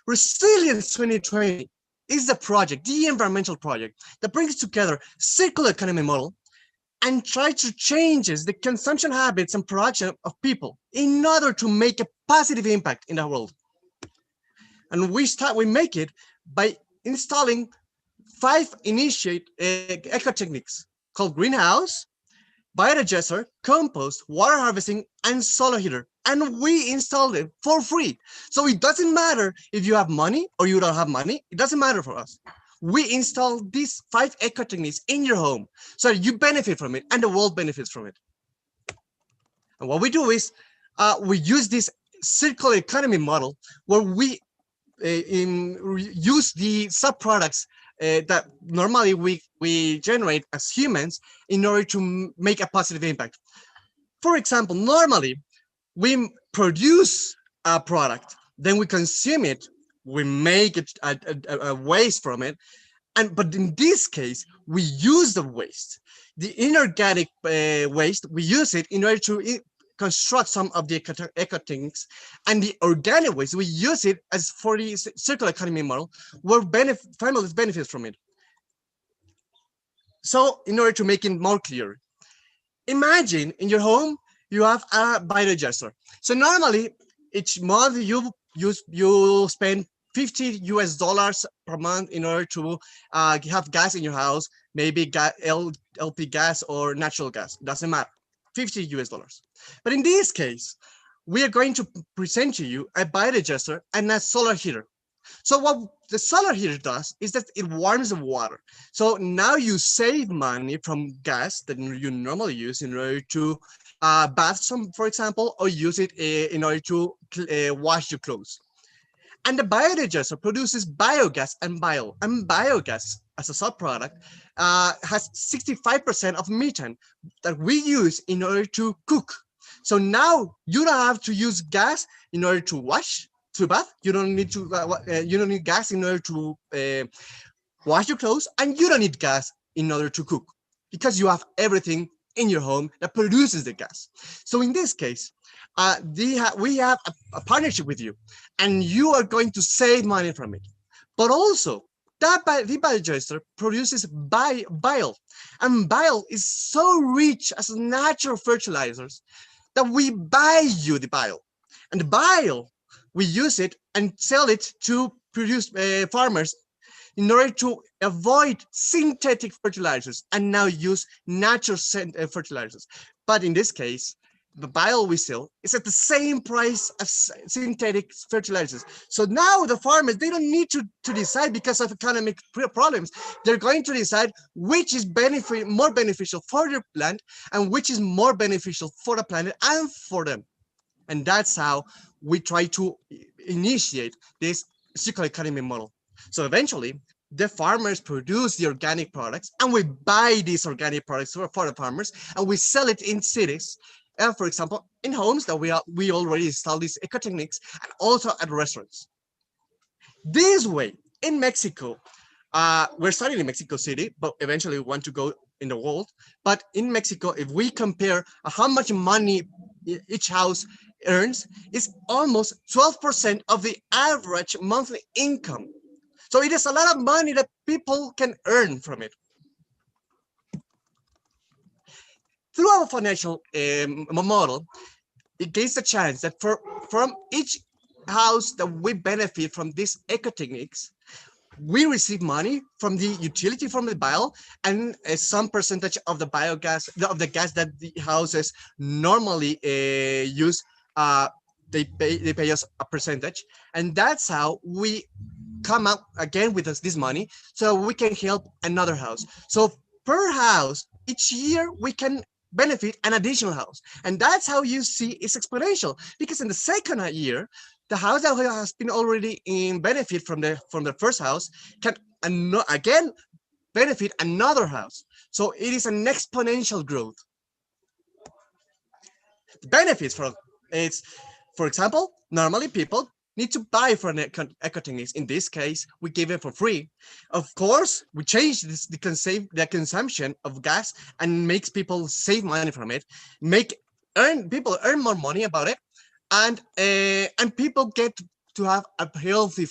Resilience 2020 is the project, the environmental project, that brings together circular economy model and try to change the consumption habits and production of people in order to make a positive impact in the world. And we make it by installing 5 initiate ecotechnics called greenhouse, biodigester, compost, water harvesting, and solar heater. And we installed it for free. So it doesn't matter if you have money or you don't have money. It doesn't matter for us. We install these 5 ecotechnics in your home so you benefit from it and the world benefits from it. And what we do is we use this circular economy model where we use the subproducts that normally we generate as humans in order to make a positive impact. For example, normally we produce a product, then we consume it, we make it a waste from it, but in this case we use the waste, the inorganic waste. We use it in order to construct some of the ecotechnics, and the organic waste we use it as for the circular economy model, where families benefit from it. So in order to make it more clear, imagine in your home you have a biodigester. So normally each month you spend $50 per month in order to have gas in your house, maybe LP gas or natural gas, doesn't matter, $50. But in this case, we are going to present to you a biodigester and a solar heater. So what the solar heater does is that it warms the water. So now you save money from gas that you normally use in order to bath for example, or use it in order to wash your clothes. And the biodigester produces biogas and biogas as a subproduct has 65% of methane that we use in order to cook. So now you don't have to use gas in order to wash, to bath. You don't need gas in order to wash your clothes, and you don't need gas in order to cook, because you have everything in your home that produces the gas. So in this case, we have a partnership with you, and you are going to save money from it. But also, the biodigester produces bile, and bile is so rich as natural fertilizers that we buy you the bile. And the bile, we use it and sell it to produce farmers in order to avoid synthetic fertilizers and now use natural fertilizers. But in this case, the bile we sell is at the same price as synthetic fertilizers. So now the farmers, they don't need to decide because of economic problems. They're going to decide which is more beneficial for their plant and which is more beneficial for the planet and for them. And that's how we try to initiate this circular economy model. So eventually, the farmers produce the organic products, and we buy these organic products for the farmers, and we sell it in cities. For example, in homes that we already install these Ecotechnics, and also at restaurants. This way, in Mexico, we're starting in Mexico City, but eventually we want to go in the world. But in Mexico, if we compare how much money each house earns, it's almost 12% of the average monthly income. So it is a lot of money that people can earn from it. Through our financial model, it gives the chance that from each house that we benefit from these Ecotechnics, we receive money from the utility from the bio, and some percentage of the biogas, of the gas that the houses normally use, they pay us a percentage, and that's how we come up again with this money, so we can help another house. So per house, each year we can benefit an additional house, and that's how you see it's exponential, because in the second year, the house that has been already in benefit from the first house can again benefit another house. So it is an exponential growth. The benefits from it's, for example, normally people need to buy for an Ecotechnics. In this case, we give it for free. Of course, we change the consumption of gas and makes people save money from it, people earn more money about it, and people get to have a healthy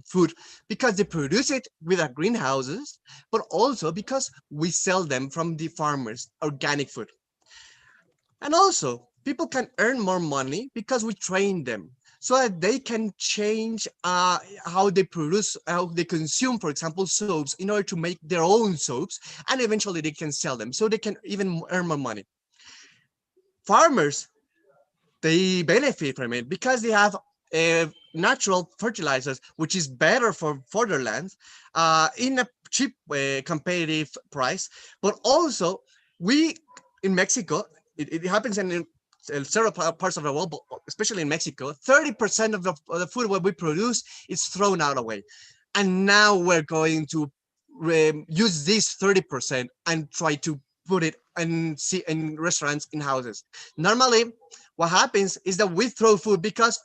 food because they produce it with our greenhouses, but also because we sell them from the farmers, organic food. And also, people can earn more money because we train them so that they can change how they produce, how they consume, for example, soaps in order to make their own soaps, and eventually they can sell them so they can even earn more money. Farmers, they benefit from it because they have natural fertilizers, which is better for their land in a cheap, competitive price. But also, we in Mexico, it happens in several parts of the world, but especially in Mexico, 30% of the food what we produce is thrown out away. And now we're going to use this 30% and try to put it in restaurants, in houses. Normally, what happens is that we throw food because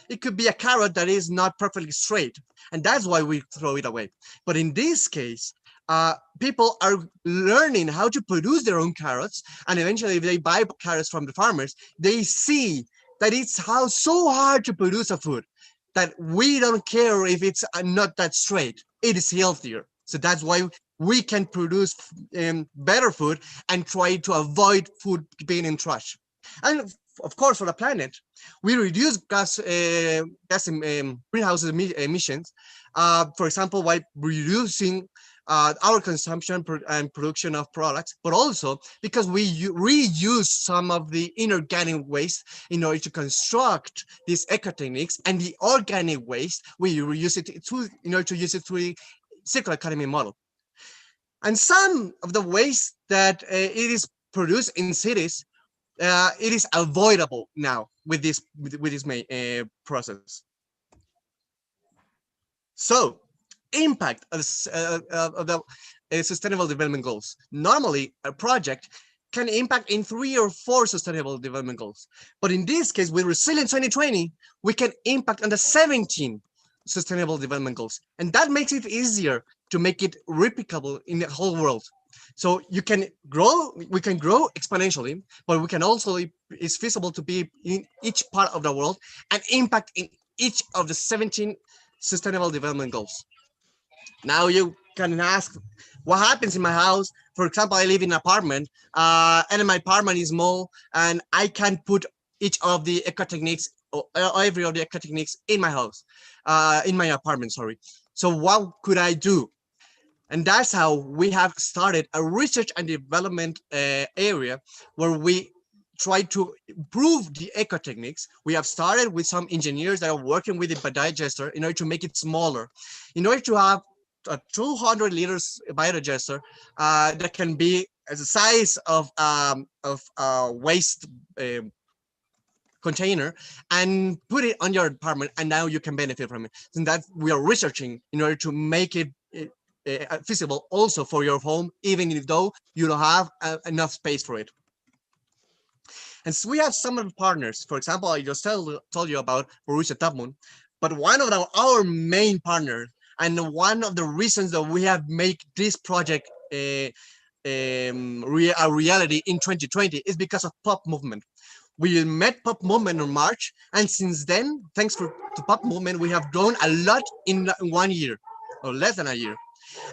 it could be a carrot that is not perfectly straight, and that's why we throw it away. But in this case, people are learning how to produce their own carrots, and eventually if they buy carrots from the farmers, they see that it's so hard to produce a food that we don't care if it's not that straight. It is healthier. So that's why we can produce better food and try to avoid food being in trash. And of course, for the planet, we reduce greenhouse emissions, for example, by reducing our consumption and production of products, but also because we reuse some of the inorganic waste in order to construct these Ecotechnics, and the organic waste, we reuse it in order to use it through the circular economy model. And some of the waste that it is produced in cities, it is avoidable now with this process. So, impact of the Sustainable Development Goals. Normally, a project can impact in 3 or 4 Sustainable Development Goals. But in this case, with Resilience 2020, we can impact on the 17 Sustainable Development Goals. And that makes it easier to make it replicable in the whole world. So we can grow exponentially, but we can also, it's feasible to be in each part of the world and impact in each of the 17 Sustainable Development Goals. Now you can ask, what happens in my house? For example, I live in an apartment, and my apartment is small, and I can't put each of the Ecotechnics or every of the Ecotechnics in my house, in my apartment, sorry. So what could I do? And that's how we have started a research and development area where we try to improve the Ecotechnics. We have started with some engineers that are working with the biodigester in order to make it smaller, in order to have a 200 liters biodigester that can be as the size of waste container and put it on your apartment, and now you can benefit from it. And that we are researching in order to make it feasible also for your home, even though you don't have enough space for it. And so we have some of the partners. For example, I just told you about Borussia Dortmund, but one of our main partners, and one of the reasons that we have made this project a reality in 2020 is because of Pop Movement. We met Pop Movement in March, and since then, thanks to Pop Movement, we have grown a lot in 1 year, or less than a year.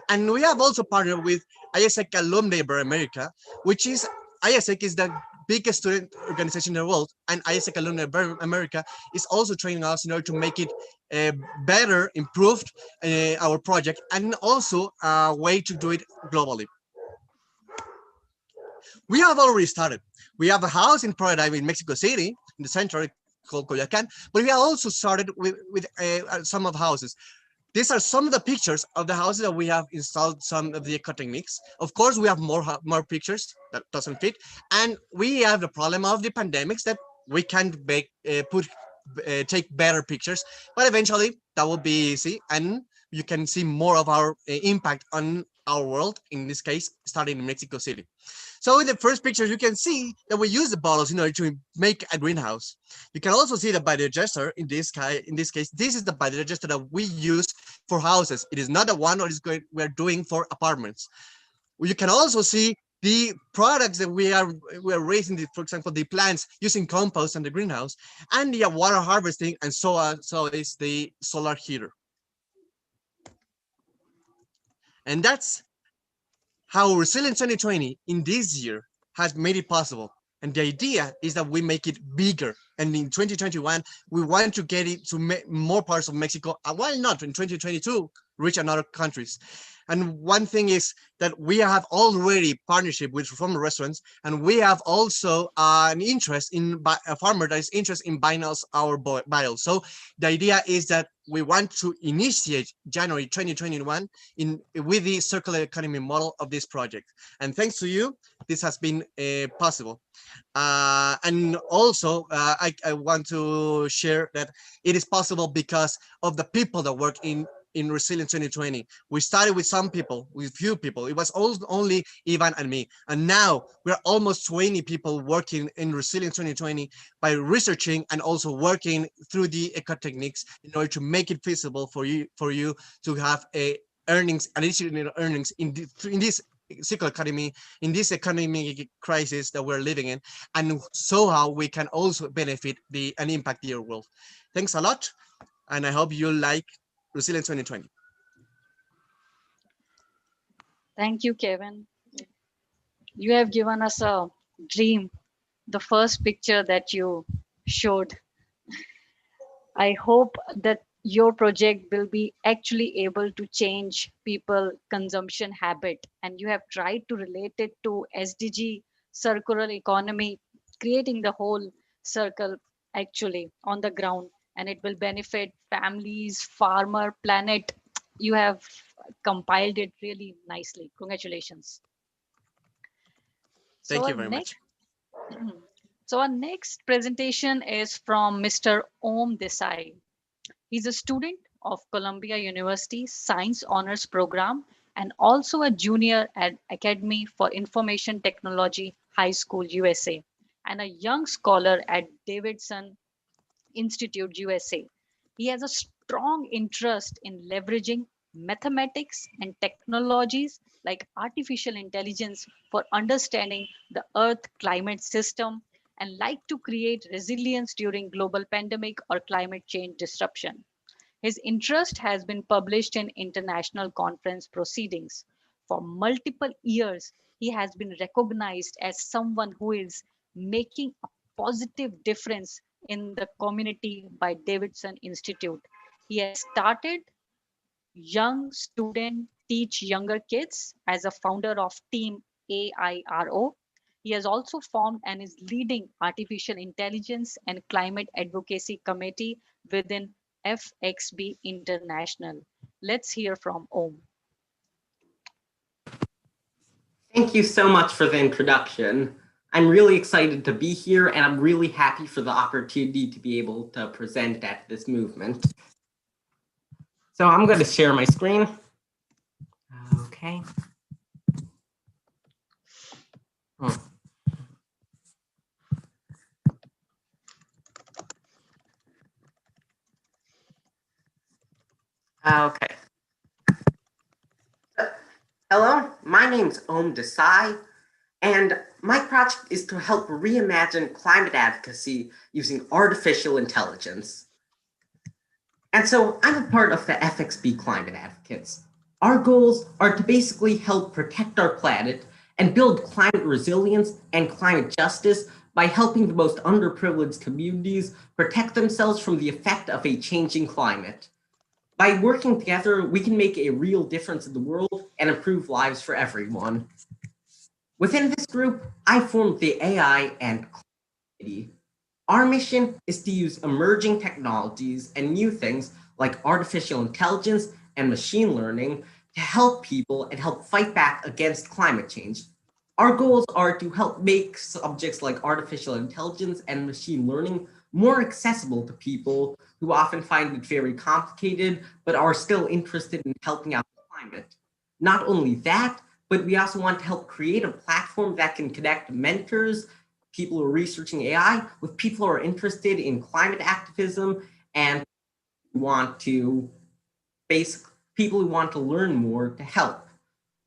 And we have also partnered with Haaziq Alumni by America, which is, Haaziq is the biggest student organization in the world, and Haaziq Alumni by America is also training us in order to make it better, improved our project, and also a way to do it globally. We have already started. We have a house in prototype in Mexico City, in the center called Coyoacán, but we have also started with some of the houses. These are some of the pictures of the houses that we have installed, some of the Ecotechnics. Of course, we have more pictures that doesn't fit. And we have the problem of the pandemics that we can't take better pictures, but eventually that will be easy. And you can see more of our impact on our world, in this case, starting in Mexico City. So in the first picture, you can see that we use the bottles in order to make a greenhouse. You can also see the biodigester in this case. This is the biodigester that we use for houses. It is not the one that we're doing for apartments. You can also see the products that we are raising, for example, the plants using compost in the greenhouse, and the water harvesting, and so is the solar heater. And that's how Resilient 2020 in this year has made it possible. And the idea is that we make it bigger. And in 2021, we want to get it to more parts of Mexico, and why not in 2022, reach another countries. And one thing is that we have already partnership with from restaurants, and we have also an interest in a farmer that is interested in buying us our bottles. So the idea is that we want to initiate January 2021 with the circular economy model of this project. And thanks to you, this has been possible. And also, I want to share that it is possible because of the people that work in Resilient 2020. We started with some people, with few people. It was only Ivan and me. And now we're almost 20 people working in Resilient 2020 by researching and also working through the Ecotechnics in order to make it feasible for you to have additional earnings in this circular economy, in this economic crisis that we're living in, and so how we can also benefit and impact the world. Thanks a lot, and I hope you like Resilient 2020. Thank you, Kevin. You have given us a dream, the first picture that you showed. I hope that your project will be actually able to change people consumption habit, and you have tried to relate it to SDG circular economy, creating the whole circle actually on the ground, and it will benefit families, farmer, planet. You have compiled it really nicely. Congratulations. Thank you very much. So our next presentation is from Mr. Om Desai. He's a student of Columbia University Science Honors Program and also a junior at Academy for Information Technology High School, USA, and a young scholar at Davidson Institute, USA. He has a strong interest in leveraging mathematics and technologies like artificial intelligence for understanding the Earth climate system, and like to create resilience during global pandemic or climate change disruption. His interest has been published in international conference proceedings. For multiple years, he has been recognized as someone who is making a positive difference in the community by Davidson Institute. He has started Young Student Teach Younger Kids as a founder of Team AIRO. He has also formed and is leading Artificial Intelligence and Climate Advocacy Committee within FXB International. Let's hear from Om. Thank you so much for the introduction. I'm really excited to be here, and I'm really happy for the opportunity to be able to present at this movement. So I'm going to share my screen. Okay. Okay. Hello, my name's Desai, and my project is to help reimagine climate advocacy using artificial intelligence. And so I'm a part of the FXB Climate Advocates. Our goals are to basically help protect our planet and build climate resilience and climate justice by helping the most underprivileged communities protect themselves from the effect of a changing climate. By working together, we can make a real difference in the world and improve lives for everyone. Within this group, I formed the AI and Climate Committee. Our mission is to use emerging technologies and new things like artificial intelligence and machine learning to help people and help fight back against climate change. Our goals are to help make subjects like artificial intelligence and machine learning more accessible to people who often find it very complicated, but are still interested in helping out the climate. Not only that, but we also want to help create a platform that can connect mentors, people who are researching AI, with people who are interested in climate activism and people who want to learn more to help.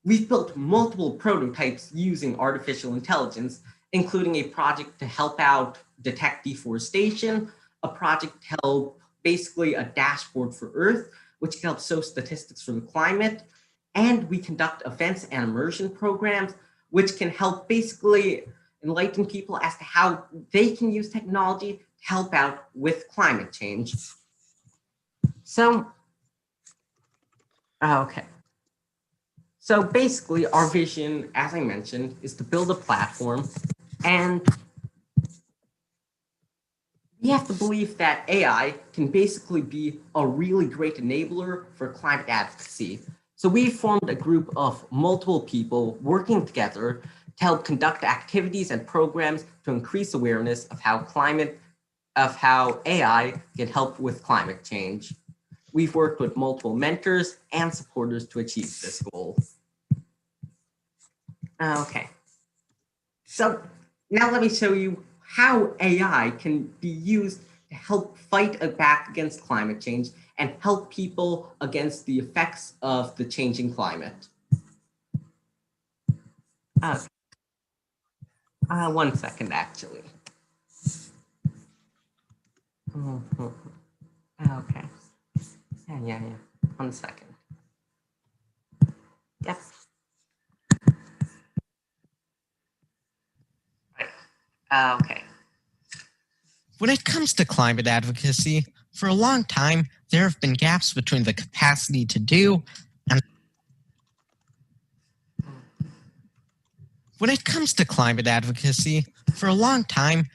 We've built multiple prototypes using artificial intelligence, including a project to help out detect deforestation, a project to help basically a dashboard for Earth, which can help show statistics for the climate. And we conduct events and immersion programs, which can help basically enlighten people as to how they can use technology to help out with climate change. So, okay. So basically our vision, as I mentioned, is to build a platform, and we have to believe that AI can basically be a really great enabler for climate advocacy. So we formed a group of multiple people working together to help conduct activities and programs to increase awareness of how AI can help with climate change. We've worked with multiple mentors and supporters to achieve this goal. Okay. So now let me show you how AI can be used to help fight back against climate change and help people against the effects of the changing climate. One second, actually. Okay. Yeah. 1 second. Yep. Okay. When it comes to climate advocacy, for a long time, there have been gaps between the capacity to do and When it comes to climate advocacy, for a long time,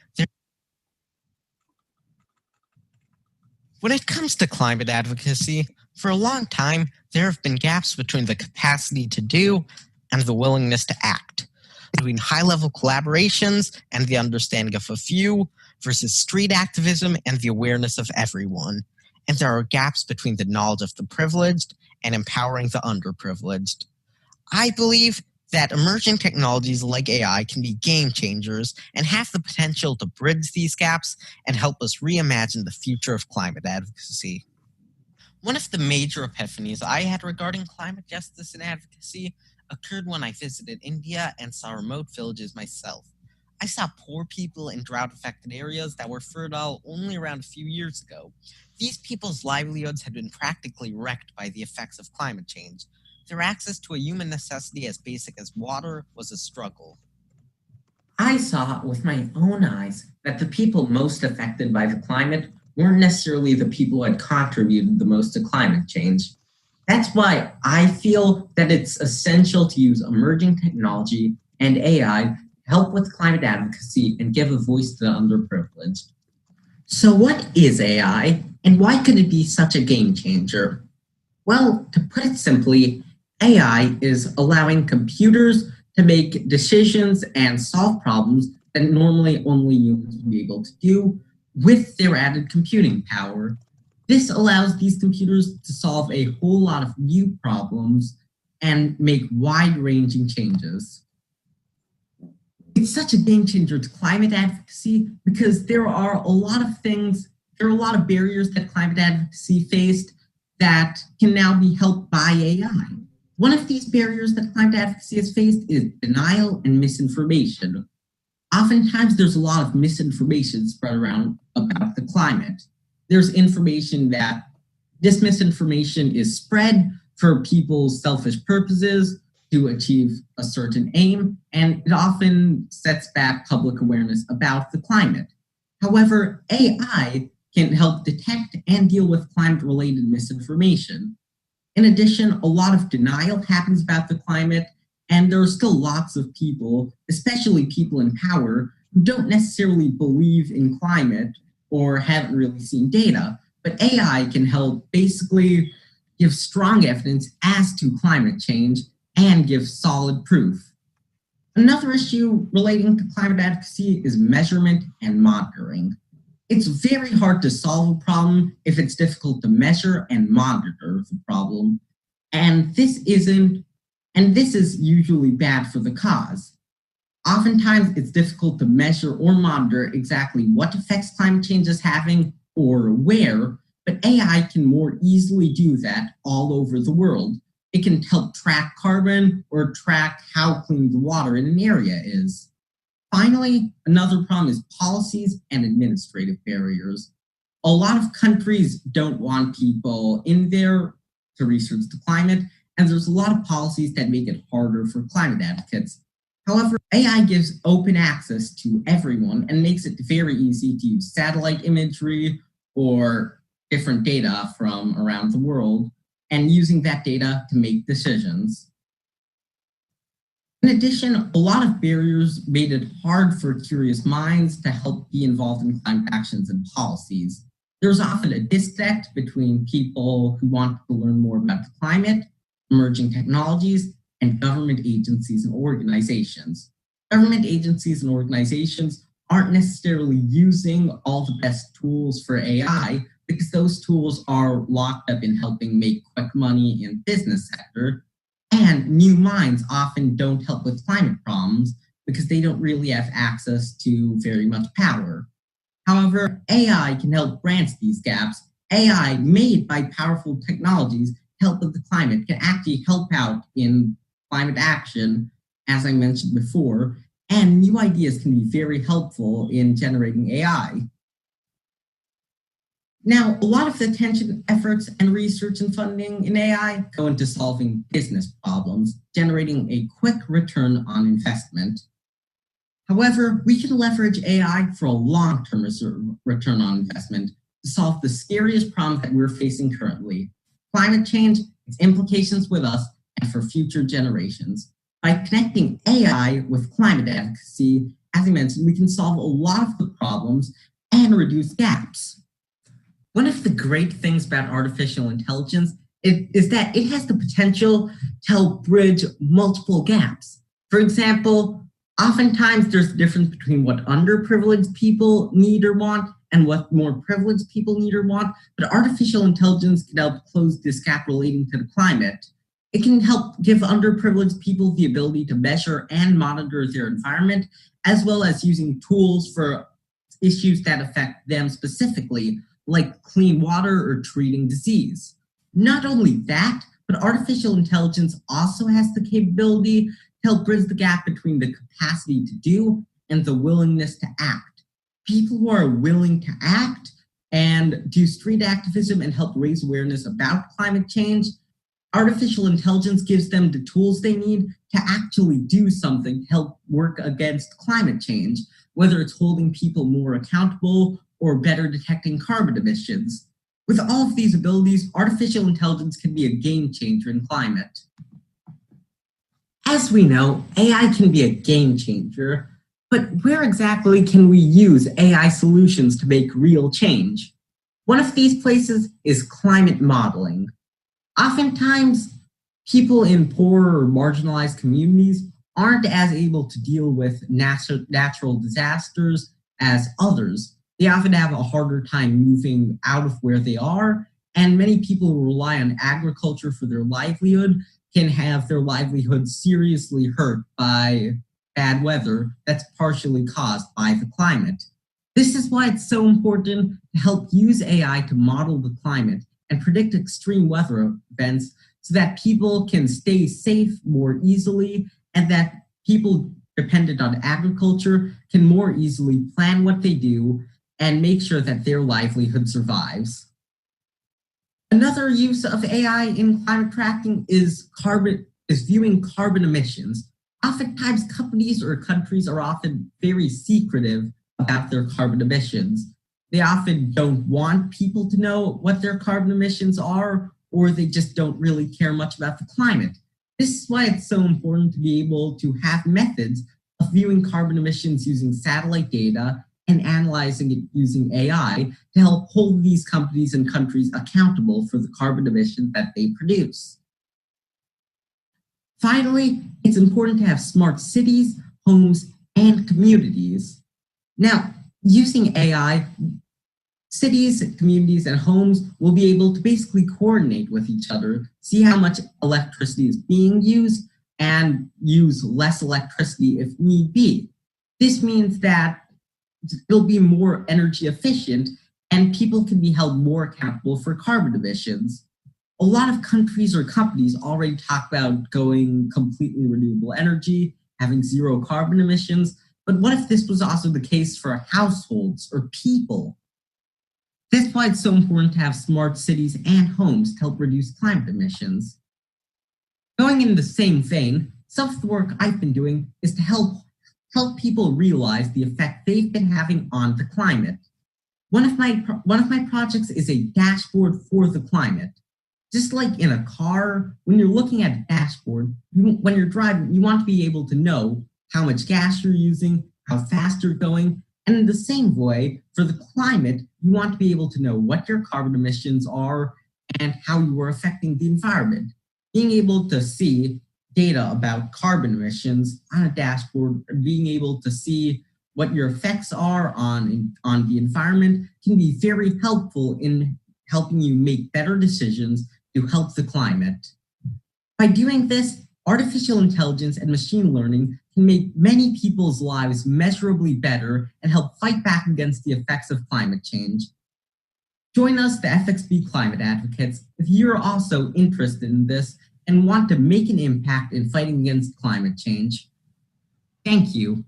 there have been gaps between the capacity to do and the willingness to act, between high-level collaborations and the understanding of a few versus street activism and the awareness of everyone. And there are gaps between the knowledge of the privileged and empowering the underprivileged. I believe that emerging technologies like AI can be game changers and have the potential to bridge these gaps and help us reimagine the future of climate advocacy. One of the major epiphanies I had regarding climate justice and advocacy occurred when I visited India and saw remote villages myself. I saw poor people in drought-affected areas that were fertile only around a few years ago. These people's livelihoods had been practically wrecked by the effects of climate change. Their access to a human necessity as basic as water was a struggle. I saw with my own eyes that the people most affected by the climate weren't necessarily the people who had contributed the most to climate change. That's why I feel that it's essential to use emerging technology and AI to help with climate advocacy and give a voice to the underprivileged. So what is AI, and why could it be such a game changer? Well, to put it simply, AI is allowing computers to make decisions and solve problems that normally only humans would be able to do with their added computing power. This allows these computers to solve a whole lot of new problems and make wide-ranging changes. It's such a game changer to climate advocacy because there are a lot of barriers that climate advocacy faced that can now be helped by AI. One of these barriers that climate advocacy has faced is denial and misinformation. Oftentimes, there's a lot of misinformation spread around about the climate. There's information that this misinformation is spread for people's selfish purposes to achieve a certain aim, and it often sets back public awareness about the climate. However, AI can help detect and deal with climate-related misinformation. In addition, a lot of denial happens about the climate, and there are still lots of people, especially people in power, who don't necessarily believe in climate or haven't really seen data, but AI can help basically give strong evidence as to climate change and give solid proof. Another issue relating to climate advocacy is measurement and monitoring. It's very hard to solve a problem if it's difficult to measure and monitor the problem, and this is usually bad for the cause. Oftentimes, it's difficult to measure or monitor exactly what effects climate change is having or where, but AI can more easily do that all over the world. It can help track carbon or track how clean the water in an area is. Finally, another problem is policies and administrative barriers. A lot of countries don't want people in there to research the climate, and there's a lot of policies that make it harder for climate advocates. However, AI gives open access to everyone and makes it very easy to use satellite imagery or different data from around the world, and using that data to make decisions. In addition, a lot of barriers made it hard for curious minds to help be involved in climate actions and policies. There's often a disconnect between people who want to learn more about the climate, emerging technologies, and government agencies and organizations. Government agencies and organizations aren't necessarily using all the best tools for AI because those tools are locked up in helping make quick money in the business sector. And new minds often don't help with climate problems because they don't really have access to very much power. However, AI can help bridge these gaps. AI made by powerful technologies to help with the climate can actually help out in climate action, as I mentioned before, and new ideas can be very helpful in generating AI. Now, a lot of the attention, efforts, and research and funding in AI go into solving business problems, generating a quick return on investment. However, we can leverage AI for a long-term return on investment to solve the scariest problem that we're facing currently: climate change, its implications with us, and for future generations. By connecting AI with climate advocacy, as I mentioned, we can solve a lot of the problems and reduce gaps. One of the great things about artificial intelligence is that it has the potential to help bridge multiple gaps. For example, oftentimes there's a difference between what underprivileged people need or want and what more privileged people need or want, but artificial intelligence can help close this gap relating to the climate. It can help give underprivileged people the ability to measure and monitor their environment, as well as using tools for issues that affect them specifically, like clean water or treating disease. Not only that, but artificial intelligence also has the capability to help bridge the gap between the capacity to do and the willingness to act. People who are willing to act and do street activism and help raise awareness about climate change, artificial intelligence gives them the tools they need to actually do something to help work against climate change, whether it's holding people more accountable or better detecting carbon emissions. With all of these abilities, artificial intelligence can be a game changer in climate. As we know, AI can be a game changer, but where exactly can we use AI solutions to make real change? One of these places is climate modeling. Oftentimes, people in poor or marginalized communities aren't as able to deal with natural disasters as others. They often have a harder time moving out of where they are, and many people who rely on agriculture for their livelihood can have their livelihood seriously hurt by bad weather that's partially caused by the climate. This is why it's so important to help use AI to model the climate and predict extreme weather events so that people can stay safe more easily and that people dependent on agriculture can more easily plan what they do and make sure that their livelihood survives. Another use of AI in climate tracking is viewing carbon emissions. Oftentimes, companies or countries are often very secretive about their carbon emissions. They often don't want people to know what their carbon emissions are, or they just don't really care much about the climate. This is why it's so important to be able to have methods of viewing carbon emissions using satellite data and analyzing it using AI to help hold these companies and countries accountable for the carbon emissions that they produce. Finally, it's important to have smart cities, homes, and communities. Now, using AI, cities, communities, and homes will be able to basically coordinate with each other, see how much electricity is being used, and use less electricity if need be. This means that it'll be more energy efficient and people can be held more accountable for carbon emissions. A lot of countries or companies already talk about going completely renewable energy, having zero carbon emissions, but what if this was also the case for households or people? That's why it's so important to have smart cities and homes to help reduce climate emissions. Going in the same vein, some of the work I've been doing is to help people realize the effect they've been having on the climate. One of my projects is a dashboard for the climate. Just like in a car, when you're looking at a dashboard, when you're driving, you want to be able to know how much gas you're using, how fast you're going, and in the same way, for the climate, you want to be able to know what your carbon emissions are and how you are affecting the environment. Being able to see data about carbon emissions on a dashboard, or being able to see what your effects are on the environment can be very helpful in helping you make better decisions to help the climate. By doing this, artificial intelligence and machine learning can make many people's lives measurably better and help fight back against the effects of climate change. Join us, the FXB Climate Advocates, if you're also interested in this and want to make an impact in fighting against climate change. Thank you.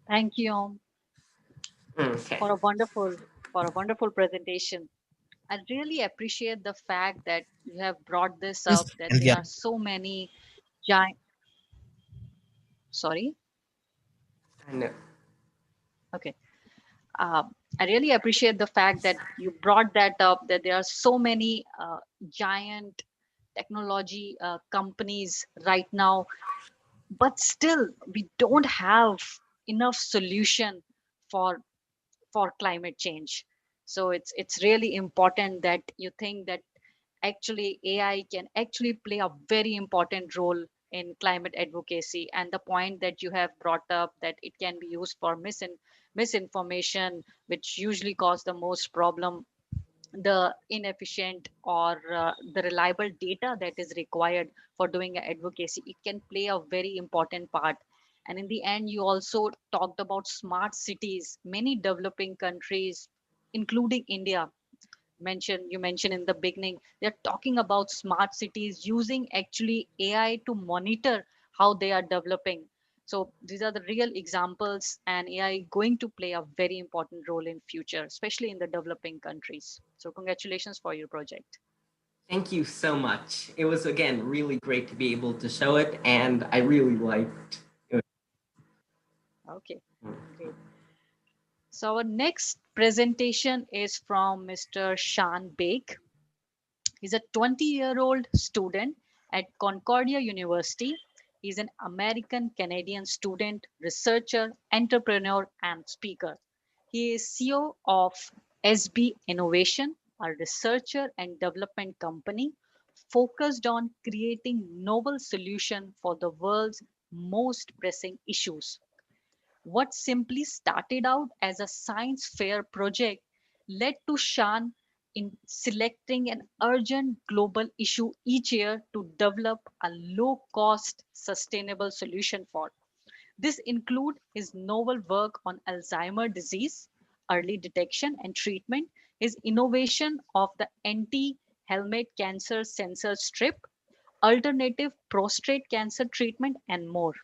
Thank you for a wonderful presentation. I really appreciate the fact that you have brought this up, that And there are so many giant. Sorry. I know. Okay. I really appreciate the fact that you brought that up, that there are so many giant technology companies right now, but still we don't have enough solution for climate change. So it's really important that you think that actually AI can actually play a very important role in climate advocacy, and the point that you have brought up, that it can be used for misinformation, which usually cause the most problem, the inefficient or the reliable data that is required for doing advocacy, it can play a very important part. And in the end, you also talked about smart cities. Many developing countries, including India, you mentioned in the beginning, they're talking about smart cities using actually AI to monitor how they are developing. So these are the real examples, and AI going to play a very important role in future, especially in the developing countries. So congratulations for your project. Thank you so much. It was, again, really great to be able to show it, and I really liked it. Okay, great. So our next presentation is from Mr. Shaan Baig. He's a 20-year-old student at Concordia University. He's an American-Canadian student, researcher, entrepreneur, and speaker. He is CEO of SB Innovation, a researcher and development company focused on creating novel solutions for the world's most pressing issues. What simply started out as a science fair project led to Shaan in selecting an urgent global issue each year to develop a low-cost, sustainable solution for. This includes his novel work on Alzheimer's disease, early detection and treatment, his innovation of the anti-helmet cancer sensor strip, alternative prostate cancer treatment, and more.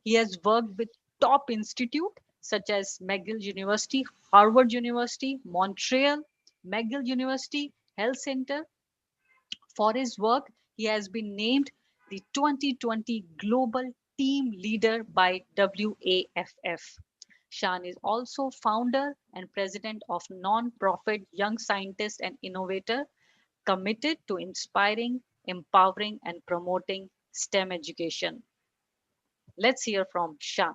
He has worked with top institutes such as McGill University, Harvard University, Montreal, McGill University Health Center. For his work, he has been named the 2020 Global Team Leader by WAFF. Shaan is also founder and president of non-profit Young Scientist and Innovator, committed to inspiring, empowering, and promoting STEM education. Let's hear from Shaan.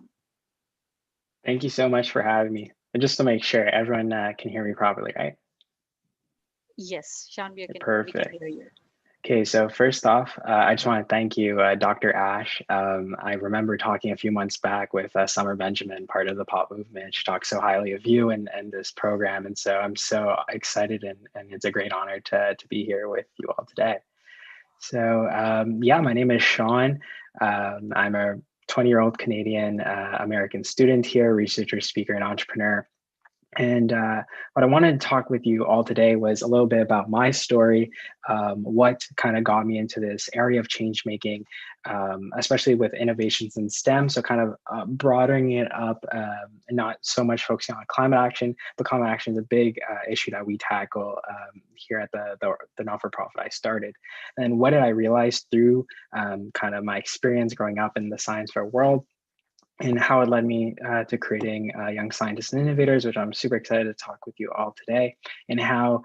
Thank you so much for having me. And just to make sure everyone can hear me properly, right? Yes, Shaan, we can hear you. Okay, so first off, I just want to thank you, Dr. Ash. I remember talking a few months back with Summer Benjamin, part of the pop movement. She talked so highly of you and this program. And so I'm so excited and it's a great honor to be here with you all today. So yeah, my name is Shaan. I'm a 20-year-old Canadian American student here, researcher, speaker, and entrepreneur. And what I wanted to talk with you all today was a little bit about my story, what kind of got me into this area of change making, especially with innovations in STEM. So kind of broadening it up and not so much focusing on climate action, but climate action is a big issue that we tackle here at the not-for-profit I started. And what did I realize through kind of my experience growing up in the science fair world, and how it led me to creating Young Scientists and Innovators, which I'm super excited to talk with you all today, and how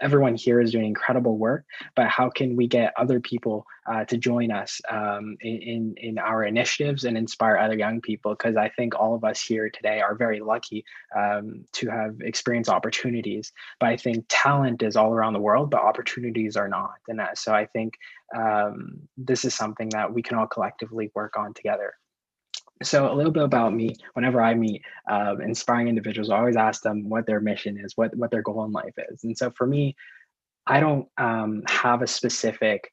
everyone here is doing incredible work, but how can we get other people to join us in our initiatives and inspire other young people? Because I think all of us here today are very lucky to have experienced opportunities, but I think talent is all around the world, but opportunities are not. And so I think this is something that we can all collectively work on together. So a little bit about me. Whenever I meet inspiring individuals, I always ask them what their mission is, what their goal in life is. And so for me, I don't have a specific,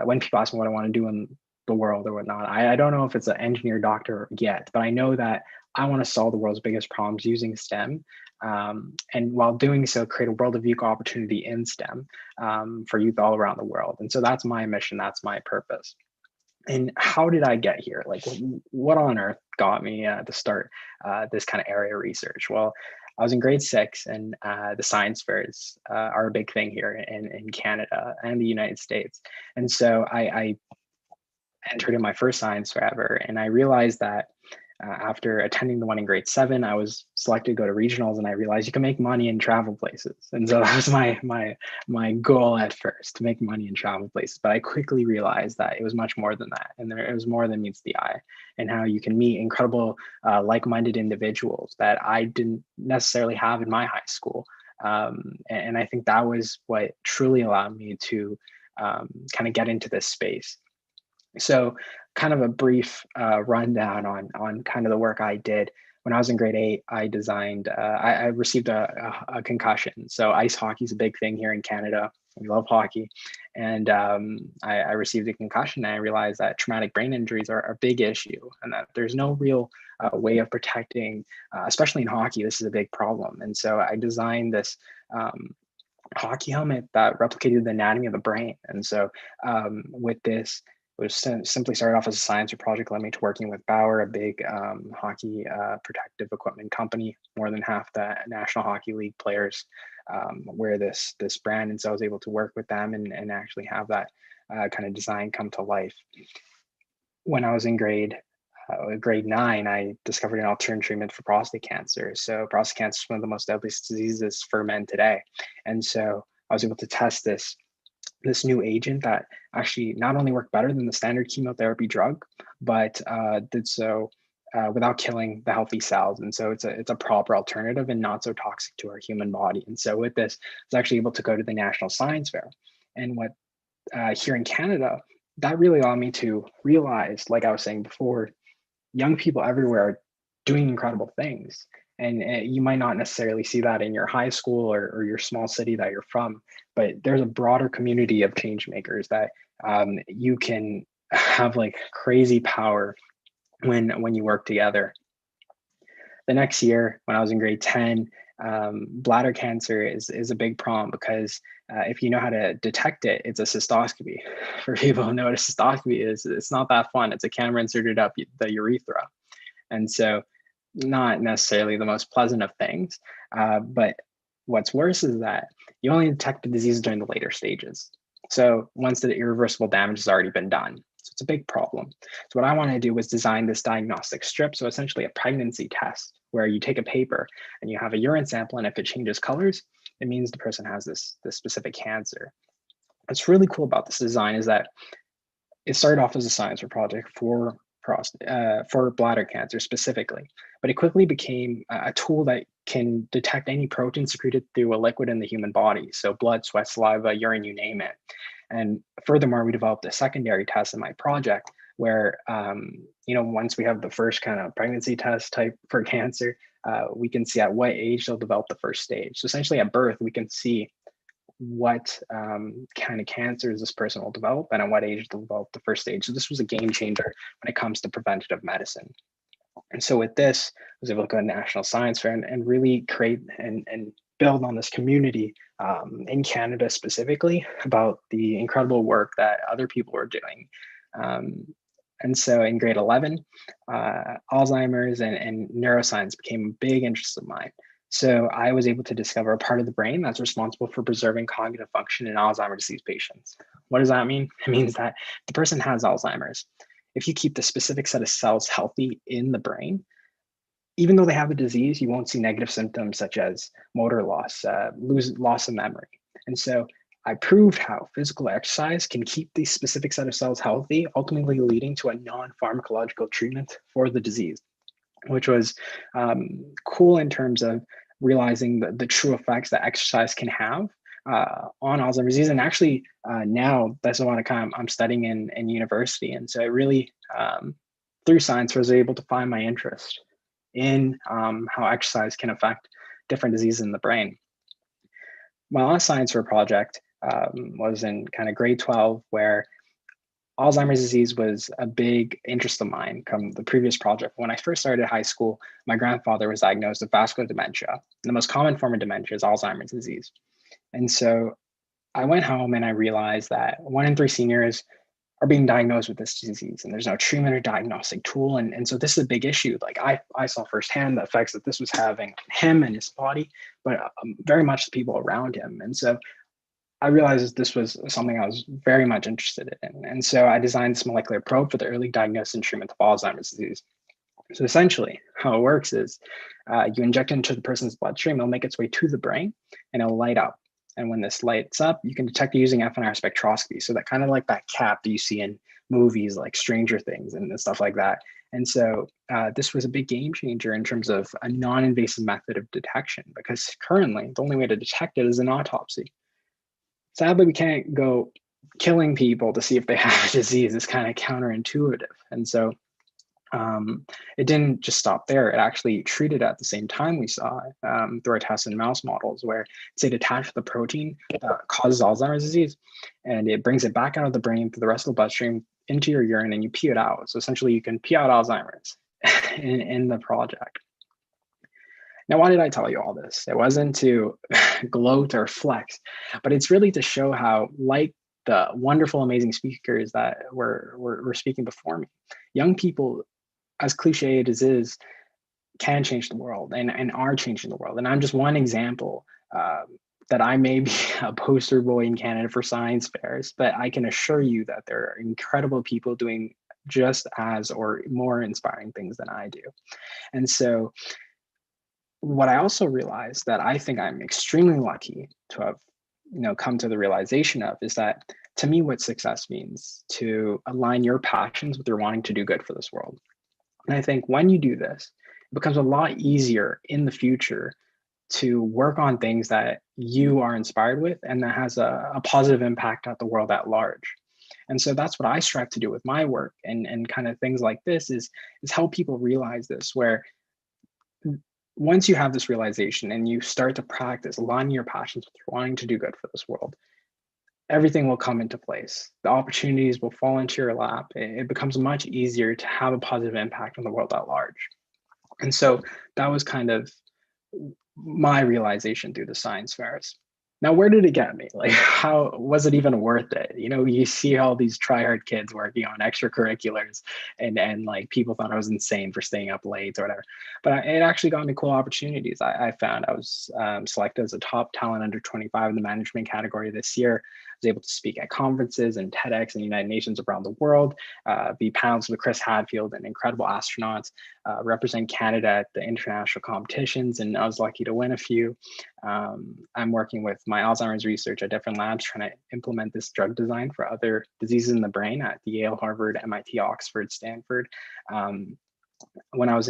when people ask me what I want to do in the world or whatnot, I don't know if it's an engineer, doctor yet, but I know that I want to solve the world's biggest problems using STEM. And while doing so, create a world of equal opportunity in STEM for youth all around the world. And so that's my mission, that's my purpose. And how did I get here? Like, what on earth got me to start this kind of area of research? Well, I was in grade 6, and the science fairs are a big thing here in Canada and the United States. And so I entered in my first science fair ever, and I realized that after attending the one in grade 7, I was selected to go to regionals, and I realized you can make money and travel places. And so that was my goal at first, to make money and travel places. But I quickly realized that it was much more than that, and it was more than meets the eye, and how you can meet incredible like-minded individuals that I didn't necessarily have in my high school. And I think that was what truly allowed me to kind of get into this space. So kind of a brief rundown on kind of the work I did. When I was in grade 8, I designed, I received a concussion. So ice hockey is a big thing here in Canada. We love hockey. And I received a concussion, and I realized that traumatic brain injuries are a big issue, and that there's no real way of protecting, especially in hockey, this is a big problem. And so I designed this hockey helmet that replicated the anatomy of the brain. And so with this, it was simply started off as a science project, led me to working with Bauer, a big hockey protective equipment company. More than half the National Hockey League players wear this brand, and so I was able to work with them and actually have that kind of design come to life. When I was in grade 9, I discovered an alternative treatment for prostate cancer. So prostate cancer is one of the most deadliest diseases for men today, and so I was able to test this new agent that actually not only worked better than the standard chemotherapy drug, but did so without killing the healthy cells. And so it's a proper alternative and not so toxic to our human body. And so with this, I was actually able to go to the National Science Fair. And what here in Canada, that really allowed me to realize, like I was saying before, young people everywhere are doing incredible things. And you might not necessarily see that in your high school or your small city that you're from, but there's a broader community of change makers that you can have like crazy power when you work together. The next year, when I was in grade 10, bladder cancer is a big problem because if you know how to detect it, it's a cystoscopy. For people who know what a cystoscopy is, it's not that fun. It's a camera inserted up the urethra. And so not necessarily the most pleasant of things, but what's worse is that you only detect the disease during the later stages. So once the irreversible damage has already been done. So it's a big problem. So what I wanted to do was design this diagnostic strip. So essentially a pregnancy test where you take a paper and you have a urine sample, and if it changes colors, it means the person has this specific cancer. What's really cool about this design is that it started off as a science project for bladder cancer specifically, but it quickly became a tool that can detect any protein secreted through a liquid in the human body. So blood, sweat, saliva, urine, you name it. And furthermore, we developed a secondary test in my project where, once we have the first kind of pregnancy test type for cancer, we can see at what age they'll develop the first stage. So essentially at birth, we can see what kind of cancers this person will develop and at what age they'll develop the first stage. So this was a game changer when it comes to preventative medicine. And so with this, I was able to go to National Science Fair and really create and build on this community in Canada specifically about the incredible work that other people were doing. And so in grade 11, Alzheimer's and neuroscience became a big interest of mine. So I was able to discover a part of the brain that's responsible for preserving cognitive function in Alzheimer's disease patients. What does that mean? It means that the person has Alzheimer's. If you keep the specific set of cells healthy in the brain, even though they have a disease, you won't see negative symptoms such as motor loss, loss of memory. And so I proved how physical exercise can keep these specific set of cells healthy, ultimately leading to a non-pharmacological treatment for the disease, which was cool in terms of realizing the true effects that exercise can have on Alzheimer's disease. And actually now that's what I'm studying in university. And so it really, through science, was able to find my interest in how exercise can affect different diseases in the brain. My last science fair project was in kind of grade 12, where Alzheimer's disease was a big interest of mine from the previous project. When I first started high school, my grandfather was diagnosed with vascular dementia. The most common form of dementia is Alzheimer's disease. And so I went home and I realized that 1 in 3 seniors are being diagnosed with this disease, and there's no treatment or diagnostic tool. And so this is a big issue. Like I saw firsthand the effects that this was having on him and his body, but very much the people around him. And so I realized this was something I was very much interested in. And so I designed this molecular probe for the early diagnosis and treatment of Alzheimer's disease. So essentially how it works is you inject it into the person's bloodstream, it'll make its way to the brain and it'll light up. And when this lights up, you can detect it using FNR spectroscopy. So that kind of like that cap that you see in movies like Stranger Things and stuff like that. And so this was a big game changer in terms of a non-invasive method of detection, because currently the only way to detect it is an autopsy. Sadly, we can't go killing people to see if they have a disease. It's kind of counterintuitive. And so it didn't just stop there. It actually treated at the same time we saw through our tests in mouse models, where it's attached to the protein that causes Alzheimer's disease, and it brings it back out of the brain through the rest of the bloodstream into your urine, and you pee it out. So essentially you can pee out Alzheimer's in the project. Now, why did I tell you all this? It wasn't to gloat or flex, but it's really to show how, like the wonderful, amazing speakers that were speaking before me, young people, as cliche as it is, can change the world and are changing the world. And I'm just one example that I may be a poster boy in Canada for science fairs, but I can assure you that there are incredible people doing just as or more inspiring things than I do. And so what I also realized that I think I'm extremely lucky to have come to the realization of is that, to me, what success means to align your passions with your wanting to do good for this world. And I think when you do this, it becomes a lot easier in the future to work on things that you are inspired with and that has a positive impact at the world at large. And so that's what I strive to do with my work, and kind of things like this is help people realize this, where once you have this realization and you start to practice aligning your passions with wanting to do good for this world, everything will come into place. The opportunities will fall into your lap. It becomes much easier to have a positive impact on the world at large. And so that was kind of my realization through the science fairs. Now, where did it get me? Like, how was it even worth it? You know, you see all these try-hard kids working on extracurriculars, and like people thought I was insane for staying up late or whatever. But it actually got me cool opportunities. I found I was selected as a top talent under 25 in the management category this year. I was able to speak at conferences and TEDx and United Nations around the world, be panels with Chris Hadfield and incredible astronauts, represent Canada at the international competitions, and I was lucky to win a few. I'm working with my Alzheimer's research at different labs trying to implement this drug design for other diseases in the brain at the Yale, Harvard, MIT, Oxford, Stanford. When I was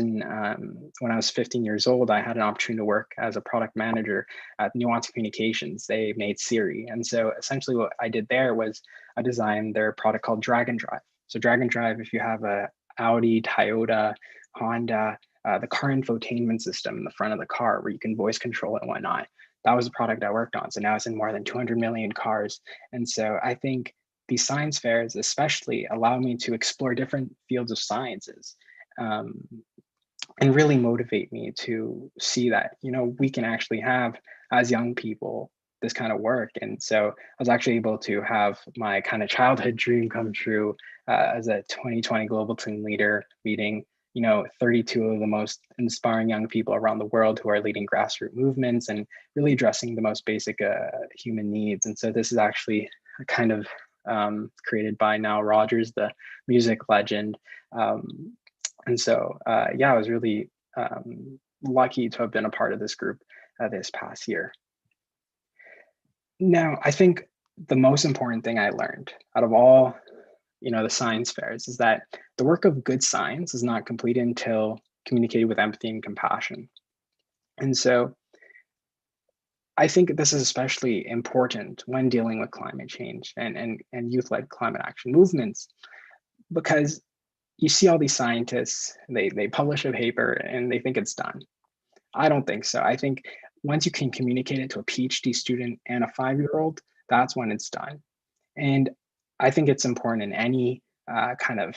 15 years old, I had an opportunity to work as a product manager at Nuance Communications. They made Siri. And so essentially what I did there was I designed their product called Dragon Drive. So Dragon Drive, if you have a Audi, Toyota, Honda, the car infotainment system in the front of the car where you can voice control it and whatnot, that was the product I worked on. So now it's in more than 200 million cars. And so I think these science fairs especially allow me to explore different fields of sciences. And really motivate me to see that, you know, we can actually have, as young people, this kind of work. And so I was actually able to have my kind of childhood dream come true as a 2020 Global Team Leader meeting, you know, 32 of the most inspiring young people around the world who are leading grassroots movements and really addressing the most basic human needs. And so this is actually kind of created by Nile Rodgers, the music legend. And so, yeah, I was really lucky to have been a part of this group this past year. Now, I think the most important thing I learned out of all, you know, the science fairs is that the work of good science is not completed until communicated with empathy and compassion. And so I think this is especially important when dealing with climate change and youth-led climate action movements, because you see all these scientists, they publish a paper and they think it's done. I don't think so. I think once you can communicate it to a PhD student and a 5-year-old, that's when it's done. And I think it's important in any kind of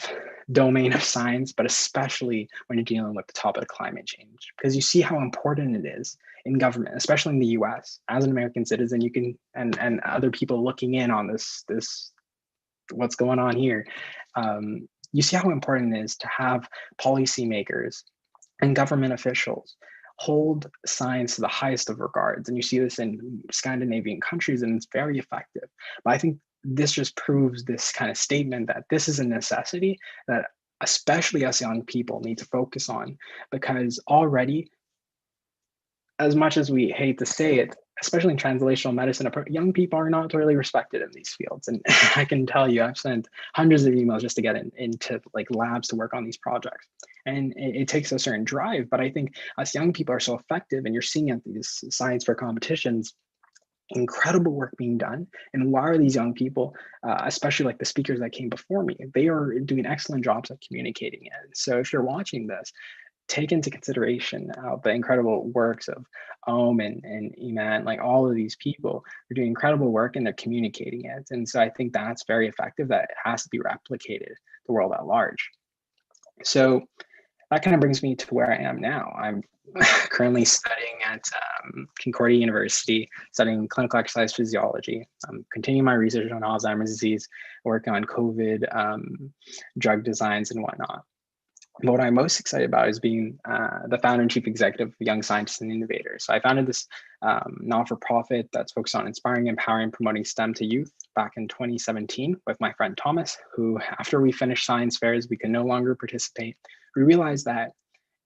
domain of science, but especially when you're dealing with the topic of climate change, because you see how important it is in government, especially in the US. As an American citizen, you can, and other people looking in on this what's going on here, you see how important it is to have policymakers and government officials hold science to the highest of regards. And you see this in Scandinavian countries, and it's very effective. But I think this just proves this kind of statement that this is a necessity that especially us young people need to focus on, because already, as much as we hate to say it, especially in translational medicine, young people are not really respected in these fields. And I can tell you, I've sent hundreds of emails just to get into like labs to work on these projects. And it takes a certain drive, but I think us young people are so effective, and you're seeing at these science fair competitions, incredible work being done. And why are these young people, especially like the speakers that came before me, they are doing excellent jobs at communicating it. So if you're watching this, take into consideration the incredible works of and Iman, like all of these people are doing incredible work and they're communicating it. And so I think that's very effective, that it has to be replicated the world at large. So that kind of brings me to where I am now. I'm currently studying at Concordia University, studying clinical exercise physiology. I'm continuing my research on Alzheimer's disease, working on COVID drug designs and whatnot. But what I'm most excited about is being the founder and chief executive of Young Scientists and Innovators. So I founded this not-for-profit that's focused on inspiring, empowering, promoting STEM to youth back in 2017 with my friend Thomas, who after we finished science fairs, we could no longer participate. We realized that,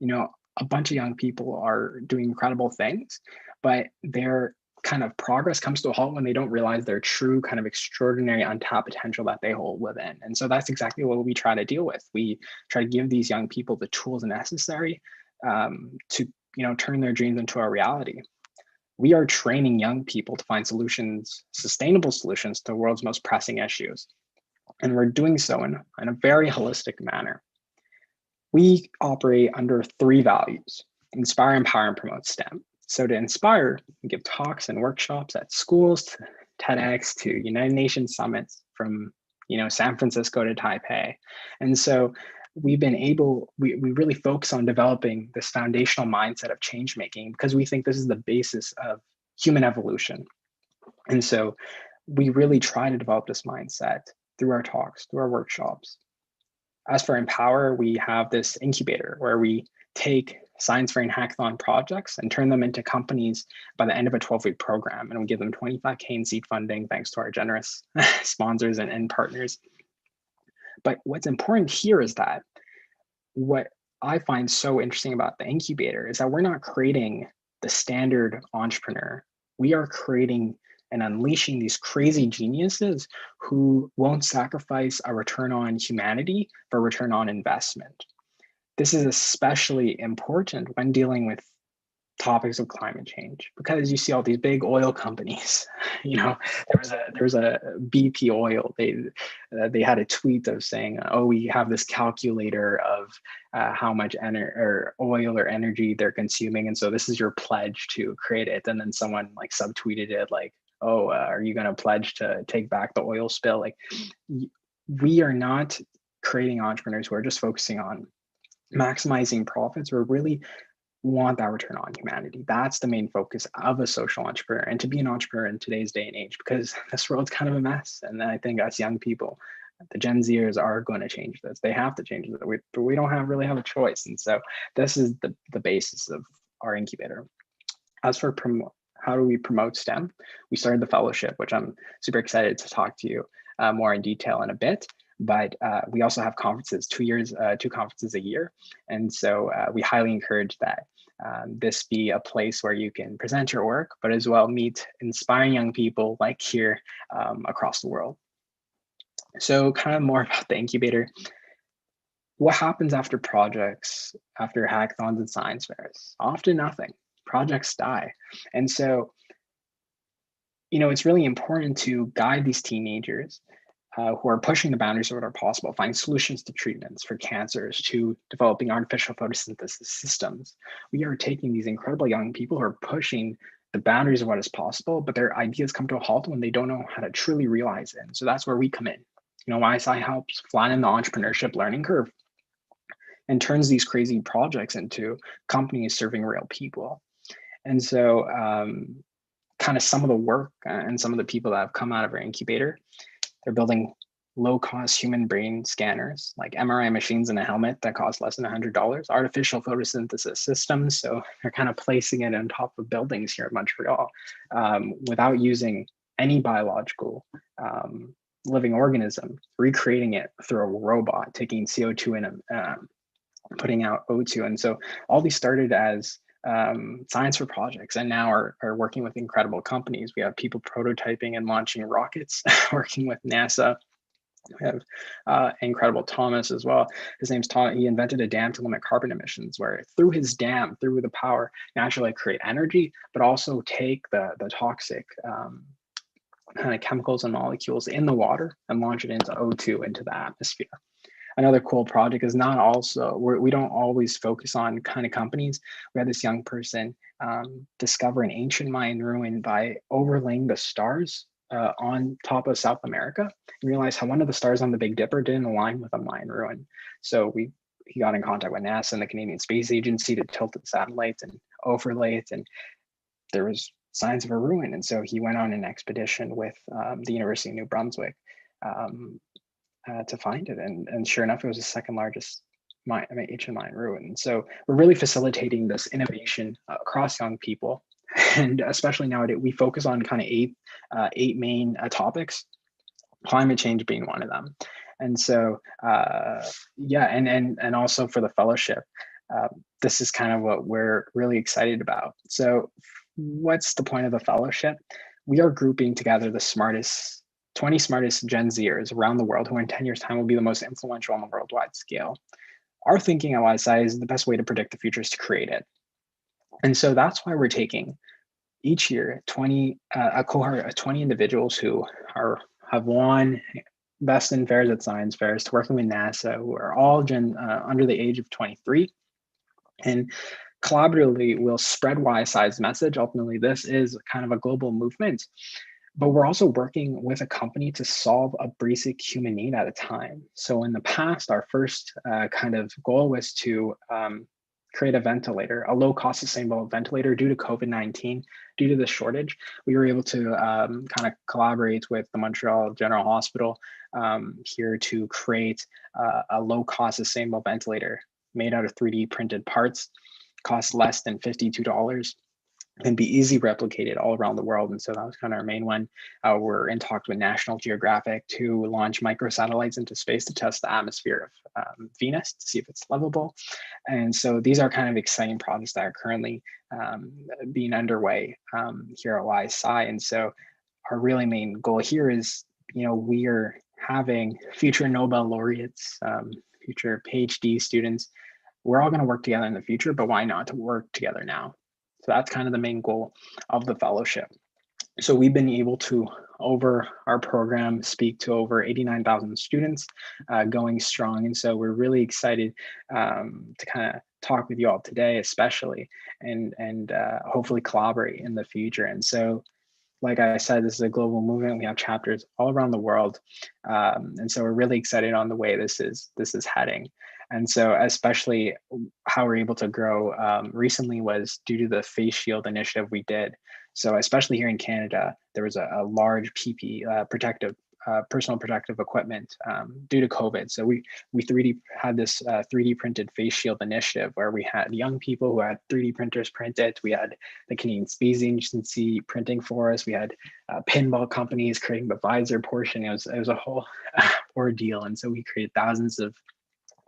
you know, a bunch of young people are doing incredible things, but their kind of progress comes to a halt when they don't realize their true kind of extraordinary untapped potential that they hold within. And so that's exactly what we try to deal with. We try to give these young people the tools necessary to, you know, turn their dreams into a reality. we are training young people to find solutions, sustainable solutions to the world's most pressing issues. And we're doing so in a very holistic manner. We operate under 3 values: inspire, empower, and promote STEM. So to inspire, we give talks and workshops at schools, to TEDx, to United Nations summits, from San Francisco to Taipei. And so we've been able, we really focus on developing this foundational mindset of change making, because we think this is the basis of human evolution. And so we really try to develop this mindset through our talks, through our workshops. As for Empower, we have this incubator where we take science fair and hackathon projects and turn them into companies by the end of a 12-week program. And we give them $25K in seed funding, thanks to our generous sponsors and partners. But what's important here is that what I find so interesting about the incubator is that we're not creating the standard entrepreneur. We are creating and unleashing these crazy geniuses who won't sacrifice a return on humanity for return on investment. This is especially important when dealing with topics of climate change, because you see all these big oil companies. There was a BP Oil. They had a tweet of saying, "Oh, we have this calculator of how much oil or energy they're consuming, and so this is your pledge to create it." And then someone like subtweeted it like, "Oh, are you going to pledge to take back the oil spill?" Like, we are not creating entrepreneurs who are just focusing on maximizing profits. We're really want that return on humanity. That's the main focus of a social entrepreneur, and to be an entrepreneur in today's day and age, because this world's kind of a mess. And I think us young people, the Gen Zers, are going to change this. They have to change it. But we don't really have a choice. And so this is the basis of our incubator. As for how do we promote STEM? We started the fellowship, which I'm super excited to talk to you more in detail in a bit. But we also have conferences, 2 conferences a year. And so we highly encourage that this be a place where you can present your work, but as well meet inspiring young people like here across the world. So kind of more about the incubator. What happens after projects, after hackathons and science fairs? Often nothing. Projects die. And so, it's really important to guide these teenagers who are pushing the boundaries of what are possible, find solutions to treatments for cancers, to developing artificial photosynthesis systems. We are taking these incredible young people who are pushing the boundaries of what is possible, but their ideas come to a halt when they don't know how to truly realize it. And so that's where we come in. YSI helps flatten the entrepreneurship learning curve and turns these crazy projects into companies serving real people. And so kind of some of the work and some of the people that have come out of our incubator, they're building low-cost human brain scanners, like MRI machines in a helmet that cost less than $100, artificial photosynthesis systems. So they're kind of placing it on top of buildings here in Montreal without using any biological living organism, recreating it through a robot, taking CO2 and putting out O2. And so all these started as science for projects, and now are working with incredible companies. We have people prototyping and launching rockets, working with NASA. We have incredible Thomas as well. His name's Thomas. He invented a dam to limit carbon emissions, where through his dam, through the power, naturally create energy, but also take the toxic kind of chemicals and molecules in the water and launch it into O2 into the atmosphere. Another cool project is not also, we don't always focus on kind of companies. We had this young person discover an ancient Mayan ruin by overlaying the stars on top of South America, and realize how one of the stars on the Big Dipper didn't align with a Mayan ruin. So he got in contact with NASA and the Canadian Space Agency to tilt the satellites and overlay it, and there was signs of a ruin. And so he went on an expedition with the University of New Brunswick to find it, and sure enough, it was the second largest ancient Mayan ruin. So we're really facilitating this innovation across young people, and especially nowadays, we focus on kind of eight main topics, climate change being one of them. And so and also for the fellowship, this is kind of what we're really excited about. So what's the point of the fellowship? We are grouping together the 20 smartest Gen Zers around the world who in 10 years' time will be the most influential on the worldwide scale. Our thinking at YSI is the best way to predict the future is to create it. And so that's why we're taking each year, a cohort of 20 individuals who have won Best in Fairs at Science Fairs to working with NASA, who are all under the age of 23. And collaboratively, we'll spread YSI's message. Ultimately, this is kind of a global movement, but we're also working with a company to solve a basic human need at a time. So in the past, our first kind of goal was to create a ventilator, a low-cost sustainable ventilator due to COVID-19. Due to the shortage, we were able to kind of collaborate with the Montreal General Hospital here to create a low-cost sustainable ventilator made out of 3D printed parts, costs less than $52, and be easily replicated all around the world. And so that was kind of our main one. We're in talks with National Geographic to launch microsatellites into space to test the atmosphere of Venus to see if it's livable. And so these are kind of exciting projects that are currently being underway here at YSI. And so our really main goal here is, we are having future Nobel laureates, future PhD students. We're all going to work together in the future, but why not to work together now? So that's kind of the main goal of the fellowship. So we've been able to, over our program, speak to over 89,000 students going strong. And so we're really excited to kind of talk with you all today, especially, and hopefully collaborate in the future. And so, like I said, this is a global movement. We have chapters all around the world. And so we're really excited on the way this is heading. And so especially how we're able to grow recently was due to the face shield initiative we did. So especially here in Canada, there was a large PPE, personal protective equipment due to COVID. So we had this 3D printed face shield initiative where we had young people who had 3D printers print it. We had the Canadian Space Agency printing for us. We had pinball companies creating the visor portion. It was a whole ordeal. And so we created thousands of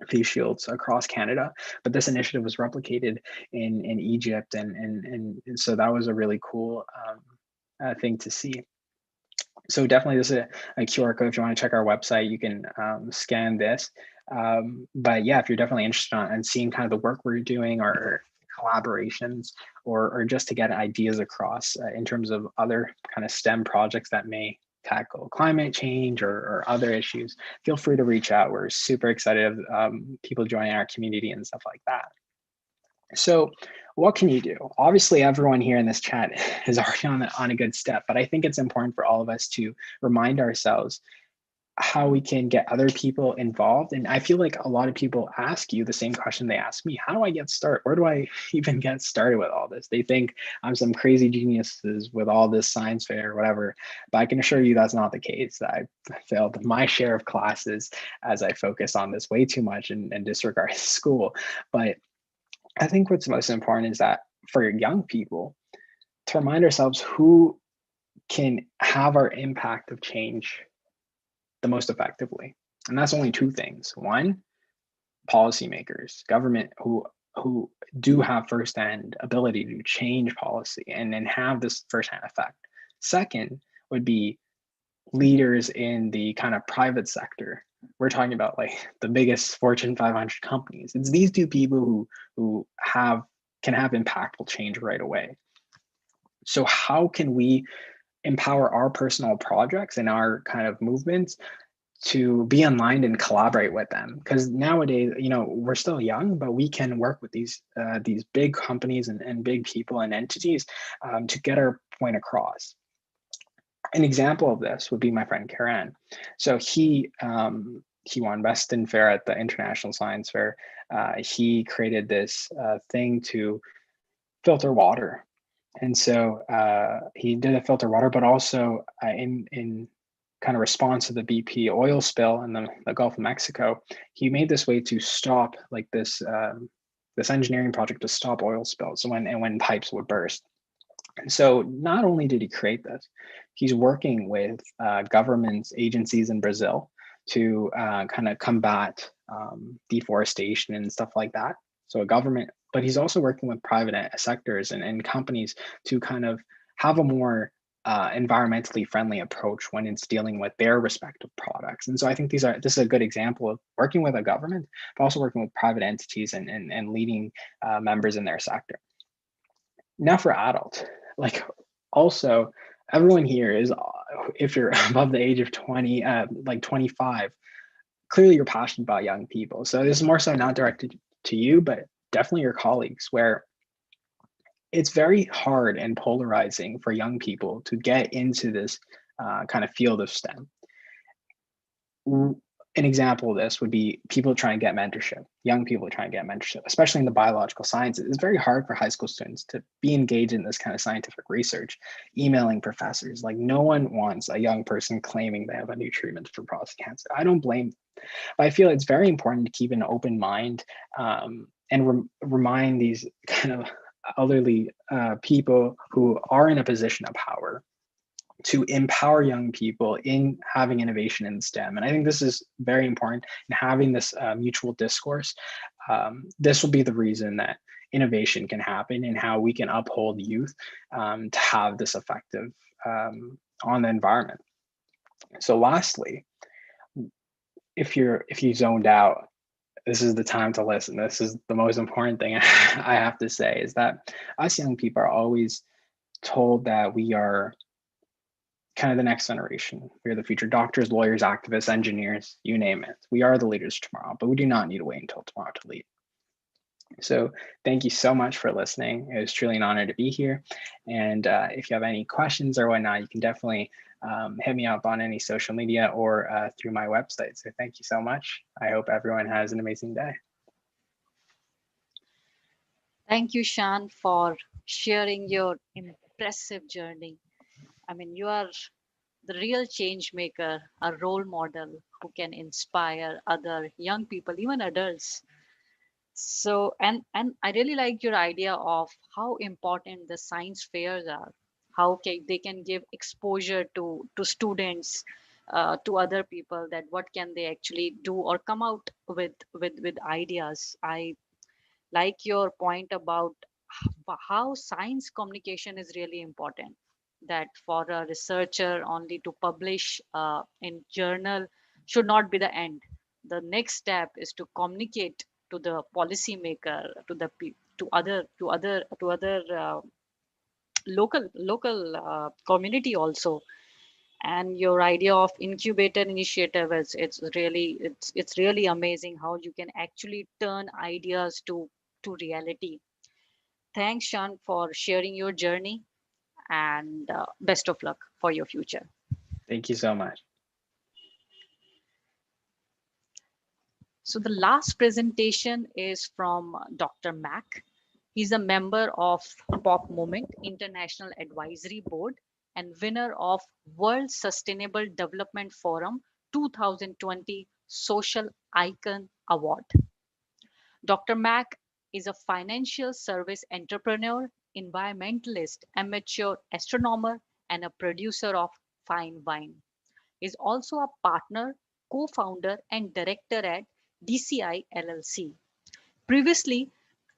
face shields across Canada, but this initiative was replicated in Egypt, and so that was a really cool thing to see. So definitely this is a QR code. If you want to check our website, you can scan this. But yeah, if you're definitely interested in seeing kind of the work we're doing or collaborations or just to get ideas across in terms of other kind of STEM projects that may tackle climate change or other issues, feel free to reach out. We're super excited of people joining our community and stuff like that. So what can you do? Obviously, everyone here in this chat is already on a good step, but I think it's important for all of us to remind ourselves how we can get other people involved. And I feel like a lot of people ask you the same question they ask me: how do I get started? Where do I even get started with all this? They think I'm some crazy geniuses with all this science fair or whatever, but I can assure you that's not the case. I failed my share of classes as I focus on this way too much and disregard school. But I think what's most important is that for young people, to remind ourselves who can have our impact of change the most effectively. And that's only two things. One, policymakers, government who do have firsthand ability to change policy and have this firsthand effect. Second would be leaders in the kind of private sector. We're talking about like the biggest Fortune 500 companies. It's these two people who can have impactful change right away. So how can we empower our personal projects and our kind of movements to be aligned and collaborate with them? Because nowadays, we're still young, but we can work with these big companies and big people and entities to get our point across. An example of this would be my friend Karan. So he won Best in Fair at the International Science Fair. He created this thing to filter water. And so he did a filter water, but also in kind of response to the BP oil spill in the Gulf of Mexico, he made this way to stop like this engineering project to stop oil spills when pipes would burst. And so not only did he create this, he's working with governments, agencies in Brazil to kind of combat deforestation and stuff like that. So a government, but he's also working with private sectors and companies to kind of have a more environmentally friendly approach when it's dealing with their respective products. And so I think this is a good example of working with a government, but also working with private entities and leading members in their sector. Now for adults, like Also, everyone here is, if you're above the age of 20, like 25, clearly you're passionate about young people. So this is more so not directed to you, but definitely your colleagues, where it's very hard and polarizing for young people to get into this kind of field of STEM. An example of this would be people trying to get mentorship, young people trying to get mentorship, especially in the biological sciences. It's very hard for high school students to be engaged in this kind of scientific research, emailing professors. Like, no one wants a young person claiming they have a new treatment for prostate cancer. I don't blame them. But I feel it's very important to keep an open mind and remind these kind of elderly people who are in a position of power to empower young people in having innovation in STEM. And I think this is very important in having this mutual discourse. This will be the reason that innovation can happen and how we can uphold youth to have this effective on the environment. So lastly, if you zoned out, this is the time to listen. This is the most important thing I have to say, is that us young people are always told that we are kind of the next generation. We are the future doctors, lawyers, activists, engineers, you name it. We are the leaders tomorrow, but we do not need to wait until tomorrow to lead. So thank you so much for listening. It was truly an honor to be here. And if you have any questions or whatnot, you can definitely hit me up on any social media or through my website. So thank you so much. I hope everyone has an amazing day. Thank you, Shaan, for sharing your impressive journey. I mean, you are the real change maker, a role model who can inspire other young people, even adults. So, and I really like your idea of how important the science fairs are, how they can give exposure to students, to other people, that what can they actually do or come out with ideas. I like your point about how science communication is really important, that for a researcher only to publish in journal should not be the end. The next step is to communicate to the policymaker, to the to other local community also. And your idea of incubator initiative is it's really amazing how you can actually turn ideas to reality. Thanks, Shaan, for sharing your journey, and best of luck for your future. Thank you so much. So the last presentation is from Dr. Maach. He's a member of POP Movement International Advisory Board and winner of World Sustainable Development Forum 2020 Social Icon Award. Dr. Maach is a financial service entrepreneur, environmentalist, amateur astronomer, and a producer of fine wine. He is also a partner, co-founder, and director at Desai LLC. Previously,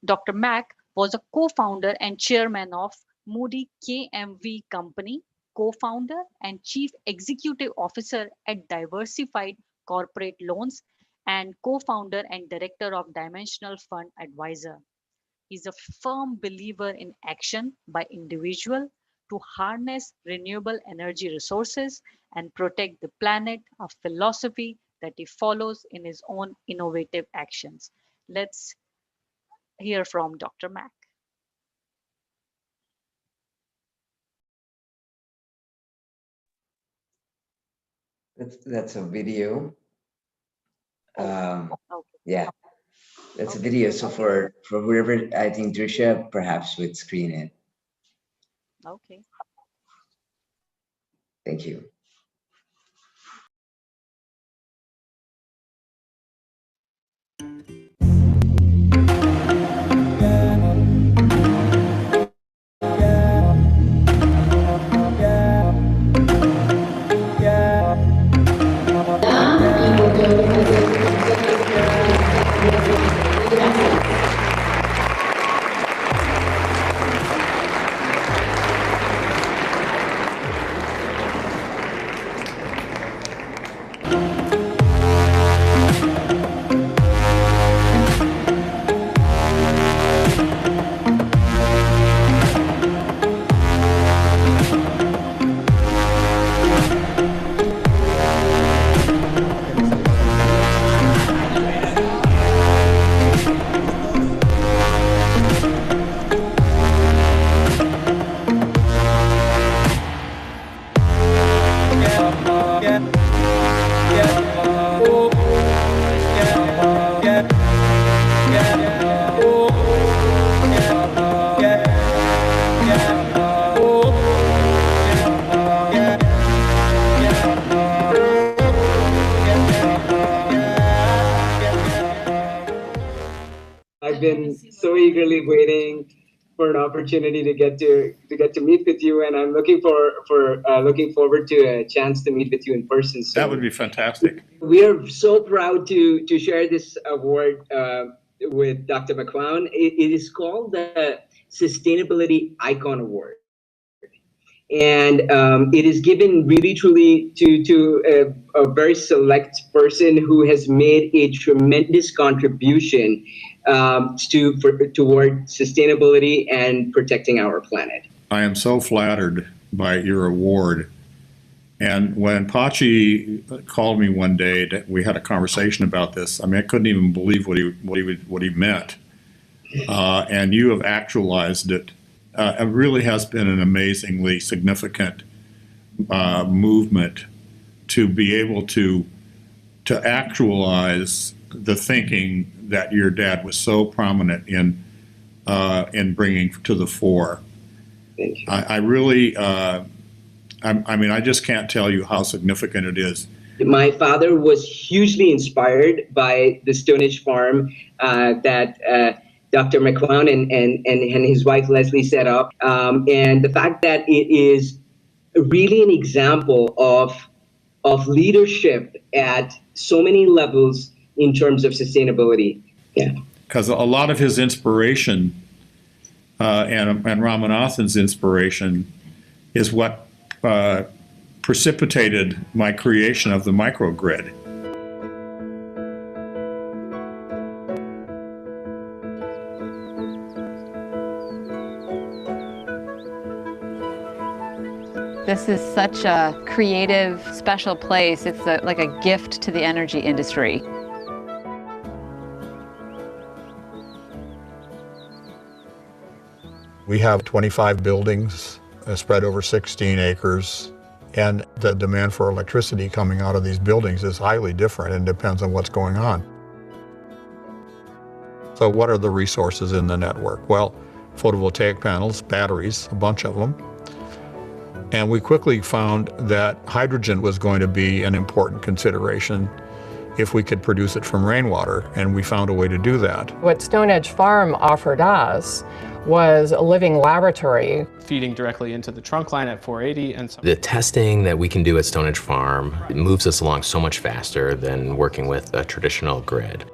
Dr. Maach was a co-founder and chairman of Moody KMV Company, co-founder and chief executive officer at Diversified Corporate Loans, and co-founder and director of Dimensional Fund Advisor. He's a firm believer in action by individual to harness renewable energy resources and protect the planet, a philosophy that he follows in his own innovative actions. Let's hear from Dr. Maach. That's a video. Okay. Yeah, that's a video. So for whoever, I think DRISHYA perhaps would screen it. Okay. Thank you. I've been so eagerly waiting for an opportunity to get to meet with you, and I'm looking forward to a chance to meet with you in person. So that would be fantastic. We are so proud to share this award with Dr. McQuown. It is called the Sustainability Icon Award. And it is given really truly to a very select person who has made a tremendous contribution toward sustainability and protecting our planet. I am so flattered by your award. And when Pachi called me one day, we had a conversation about this. I mean, I couldn't even believe what he meant. And you have actualized it. It really has been an amazingly significant movement to be able to actualize the thinking that your dad was so prominent in bringing to the fore. Thank you. I really, I mean, I just can't tell you how significant it is. My father was hugely inspired by the Stone Age farm that Dr. McQuown and his wife Leslie set up, and the fact that it is really an example of leadership at so many levels in terms of sustainability. Yeah, because a lot of his inspiration and Ramanathan's inspiration is what precipitated my creation of the microgrid. This is such a creative, special place. It's like a gift to the energy industry. We have 25 buildings spread over 16 acres, and the demand for electricity coming out of these buildings is highly different and depends on what's going on. So what are the resources in the network? Well, photovoltaic panels, batteries, a bunch of them. And we quickly found that hydrogen was going to be an important consideration if we could produce it from rainwater, and we found a way to do that. What Stone Age Farm offered us was a living laboratory. Feeding directly into the trunk line at 480. And so the testing that we can do at Stone Age Farm, it moves us along so much faster than working with a traditional grid.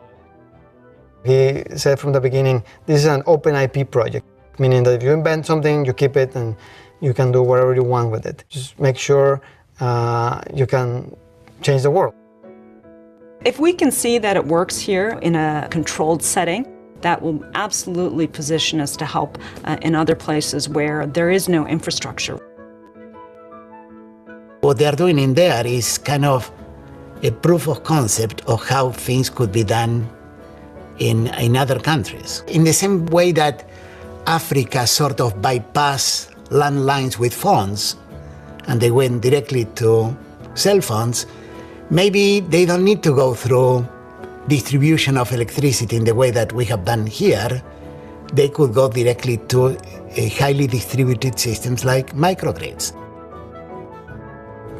He said from the beginning, this is an open IP project, meaning that if you invent something, you keep it and you can do whatever you want with it. Just make sure you can change the world. If we can see that it works here in a controlled setting, that will absolutely position us to help in other places where there is no infrastructure. What they are doing in there is kind of a proof of concept of how things could be done in other countries. In the same way that Africa sort of bypassed landlines with phones and they went directly to cell phones, maybe they don't need to go through distribution of electricity in the way that we have done here. They could go directly to highly distributed systems like microgrids.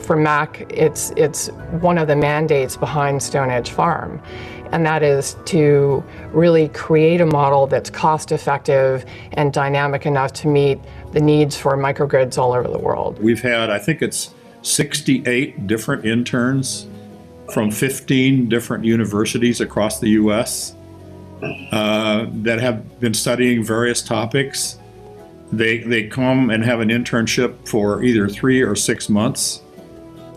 For MAC, it's one of the mandates behind Stone Age Farm, and that is to really create a model that's cost-effective and dynamic enough to meet the needs for microgrids all over the world. We've had, I think it's 68 different interns from 15 different universities across the US that have been studying various topics. They come and have an internship for either 3 or 6 months,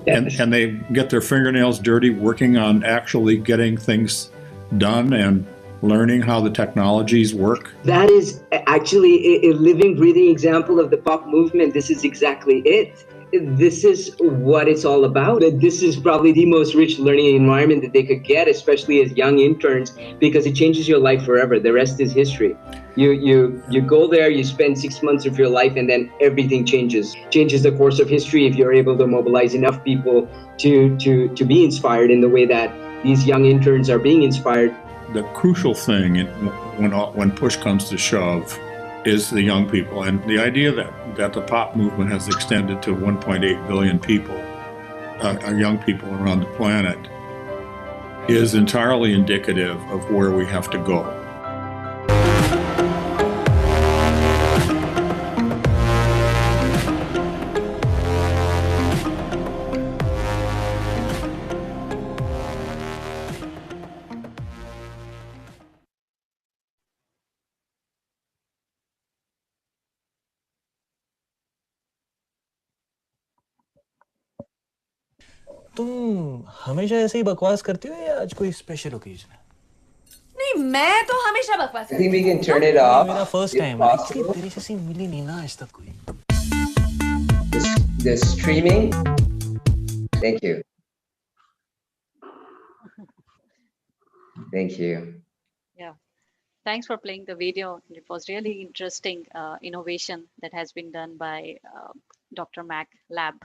and they get their fingernails dirty working on actually getting things done and learning how the technologies work. That is actually a living, breathing example of the pop movement. This is exactly it. This is what it's all about. This is probably the most rich learning environment that they could get, especially as young interns, because it changes your life forever. The rest is history. You go there, you spend 6 months of your life, and then everything changes the course of history if you're able to mobilize enough people to be inspired in the way that these young interns are being inspired. The crucial thing when push comes to shove is the young people, and the idea that the pop movement has extended to 1.8 billion people, young people around the planet, is entirely indicative of where we have to go. तुम हमेशा ऐसे ही बकवास करती हो या आज कोई special occasion है? नहीं, मैं तो हमेशा बकवास I think करती we can हूँ। turn it ये off मेरा फर्स्ट if टाइम है एक्चुअली, possible. तेरे जैसी मिली नहीं ना आज तक कोई. The streaming. Thank you. Thank you. Yeah. Thanks for playing the video. It was really interesting innovation that has been done by Dr. Mac Lab.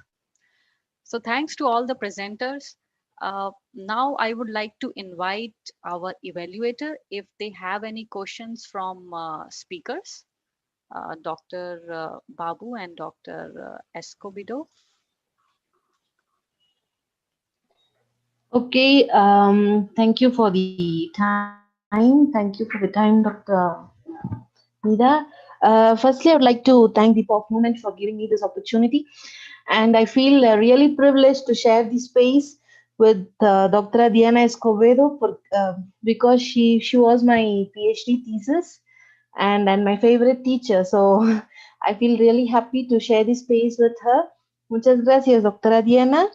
So thanks to all the presenters. Now I would like to invite our evaluator if they have any questions from speakers, Dr. Babu and Dr. Escobedo. Okay, thank you for the time. Thank you for the time, Dr. MIDHA. Firstly, I would like to thank the POP movement for giving me this opportunity. And I feel really privileged to share this space with Dr. Diana Escobedo because she was my PhD thesis and my favorite teacher. So I feel really happy to share this space with her. Muchas gracias, Dr. Diana.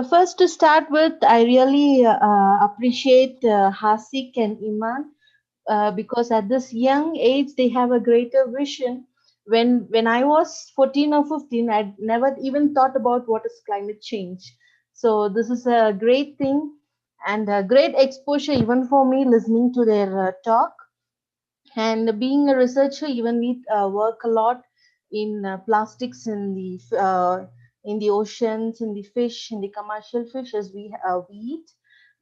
First to start with, I really appreciate Haaziq and Iman because at this young age, they have a greater vision. When I was 14 or 15, I'd never even thought about what is climate change. So this is a great thing and a great exposure even for me listening to their talk. And being a researcher, even we work a lot in plastics in the oceans, in the fish, in the commercial fishes we eat.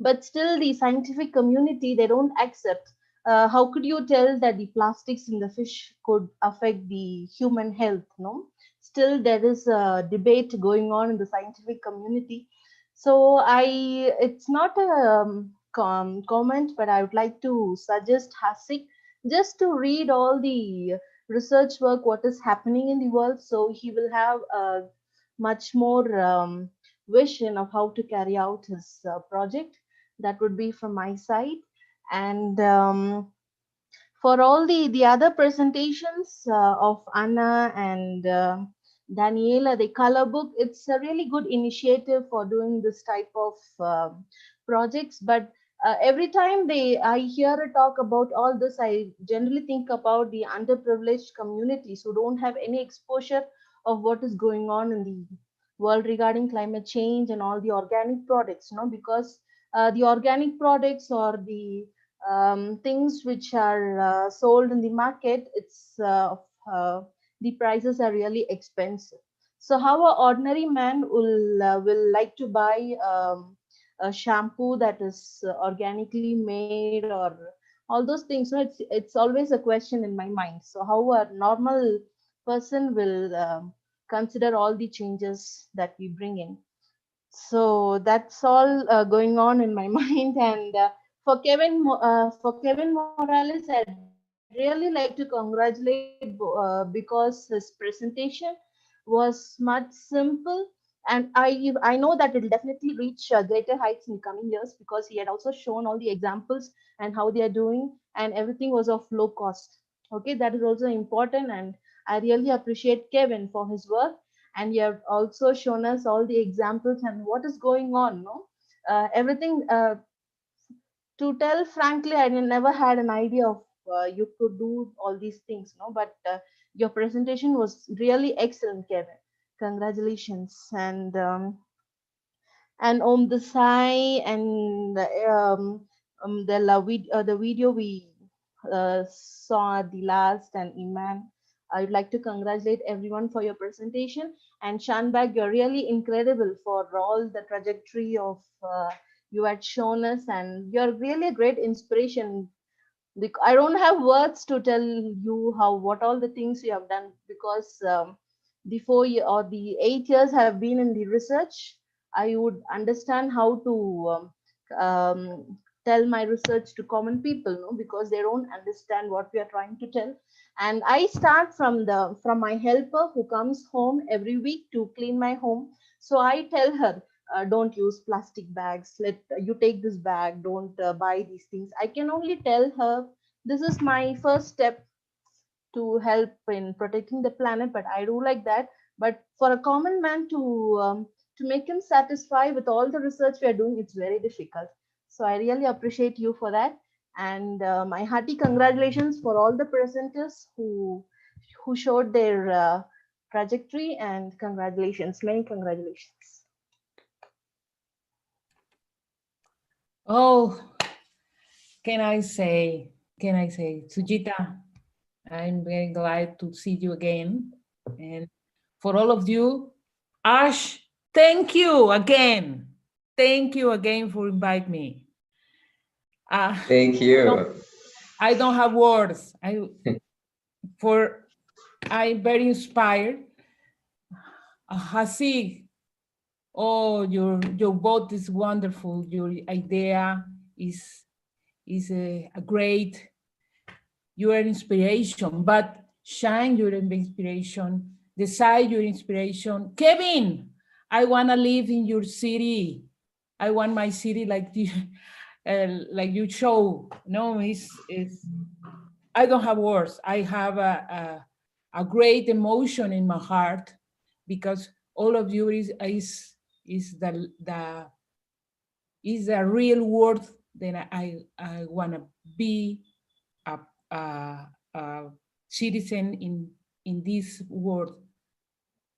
But still, the scientific community, they don't accept. How could you tell that the plastics in the fish could affect the human health? No, still there is a debate going on in the scientific community. So it's not a comment, but I would like to suggest Haaziq just to read all the research work, what is happening in the world, so he will have a much more vision of how to carry out his project. That would be from my side. And for all the other presentations of Anna and Daniela, the color book, it's a really good initiative for doing this type of projects. But every time I hear a talk about all this, I generally think about the underprivileged communities who don't have any exposure of what is going on in the world regarding climate change and all the organic products, because the organic products or the things which are sold in the market, the prices are really expensive. So how an ordinary man will like to buy a shampoo that is organically made or all those things? So it's always a question in my mind. So how a normal person will consider all the changes that we bring in? So that's all going on in my mind. And for Kevin Morales, I'd really like to congratulate because his presentation was much simple, and I know that it will definitely reach greater heights in coming years because he had also shown all the examples and how they are doing, and everything was of low cost. Okay, that is also important, and I really appreciate Kevin for his work. And you have also shown us all the examples and what is going on. Everything. To tell frankly, I never had an idea of you could do all these things. But your presentation was really excellent, Kevin. Congratulations. And Desai and the video we saw at the last, and Iman. I would like to congratulate everyone for your presentation. And Shaan Baig, you're really incredible for all the trajectory of you had shown us, and you're really a great inspiration. I don't have words to tell you what all the things you have done, because the 4 year or the 8 years have been in the research. I would understand how to tell my research to common people, because they don't understand what we are trying to tell. And I start from my helper who comes home every week to clean my home. So I tell her, don't use plastic bags. You take this bag. Don't buy these things. I can only tell her this is my first step to help in protecting the planet, but I do like that. But for a common man to make him satisfied with all the research we are doing, it's very difficult. So I really appreciate you for that. And my hearty congratulations for all the presenters who showed their trajectory, and congratulations, many congratulations. Oh, can I say, Sujita, I'm very glad to see you again. And for all of you, Ash, thank you again. Thank you again for inviting me. Thank you. I don't have words. I'm very inspired. Haaziq, oh, your boat is wonderful. Your idea is a great. You are inspiration. But Shaan, you're an inspiration. Desai, your inspiration. Kevin, I wanna live in your city. I want my city like you, like you show. No, I don't have words. I have a great emotion in my heart because all of you is the real world that I wanna be a citizen in this world,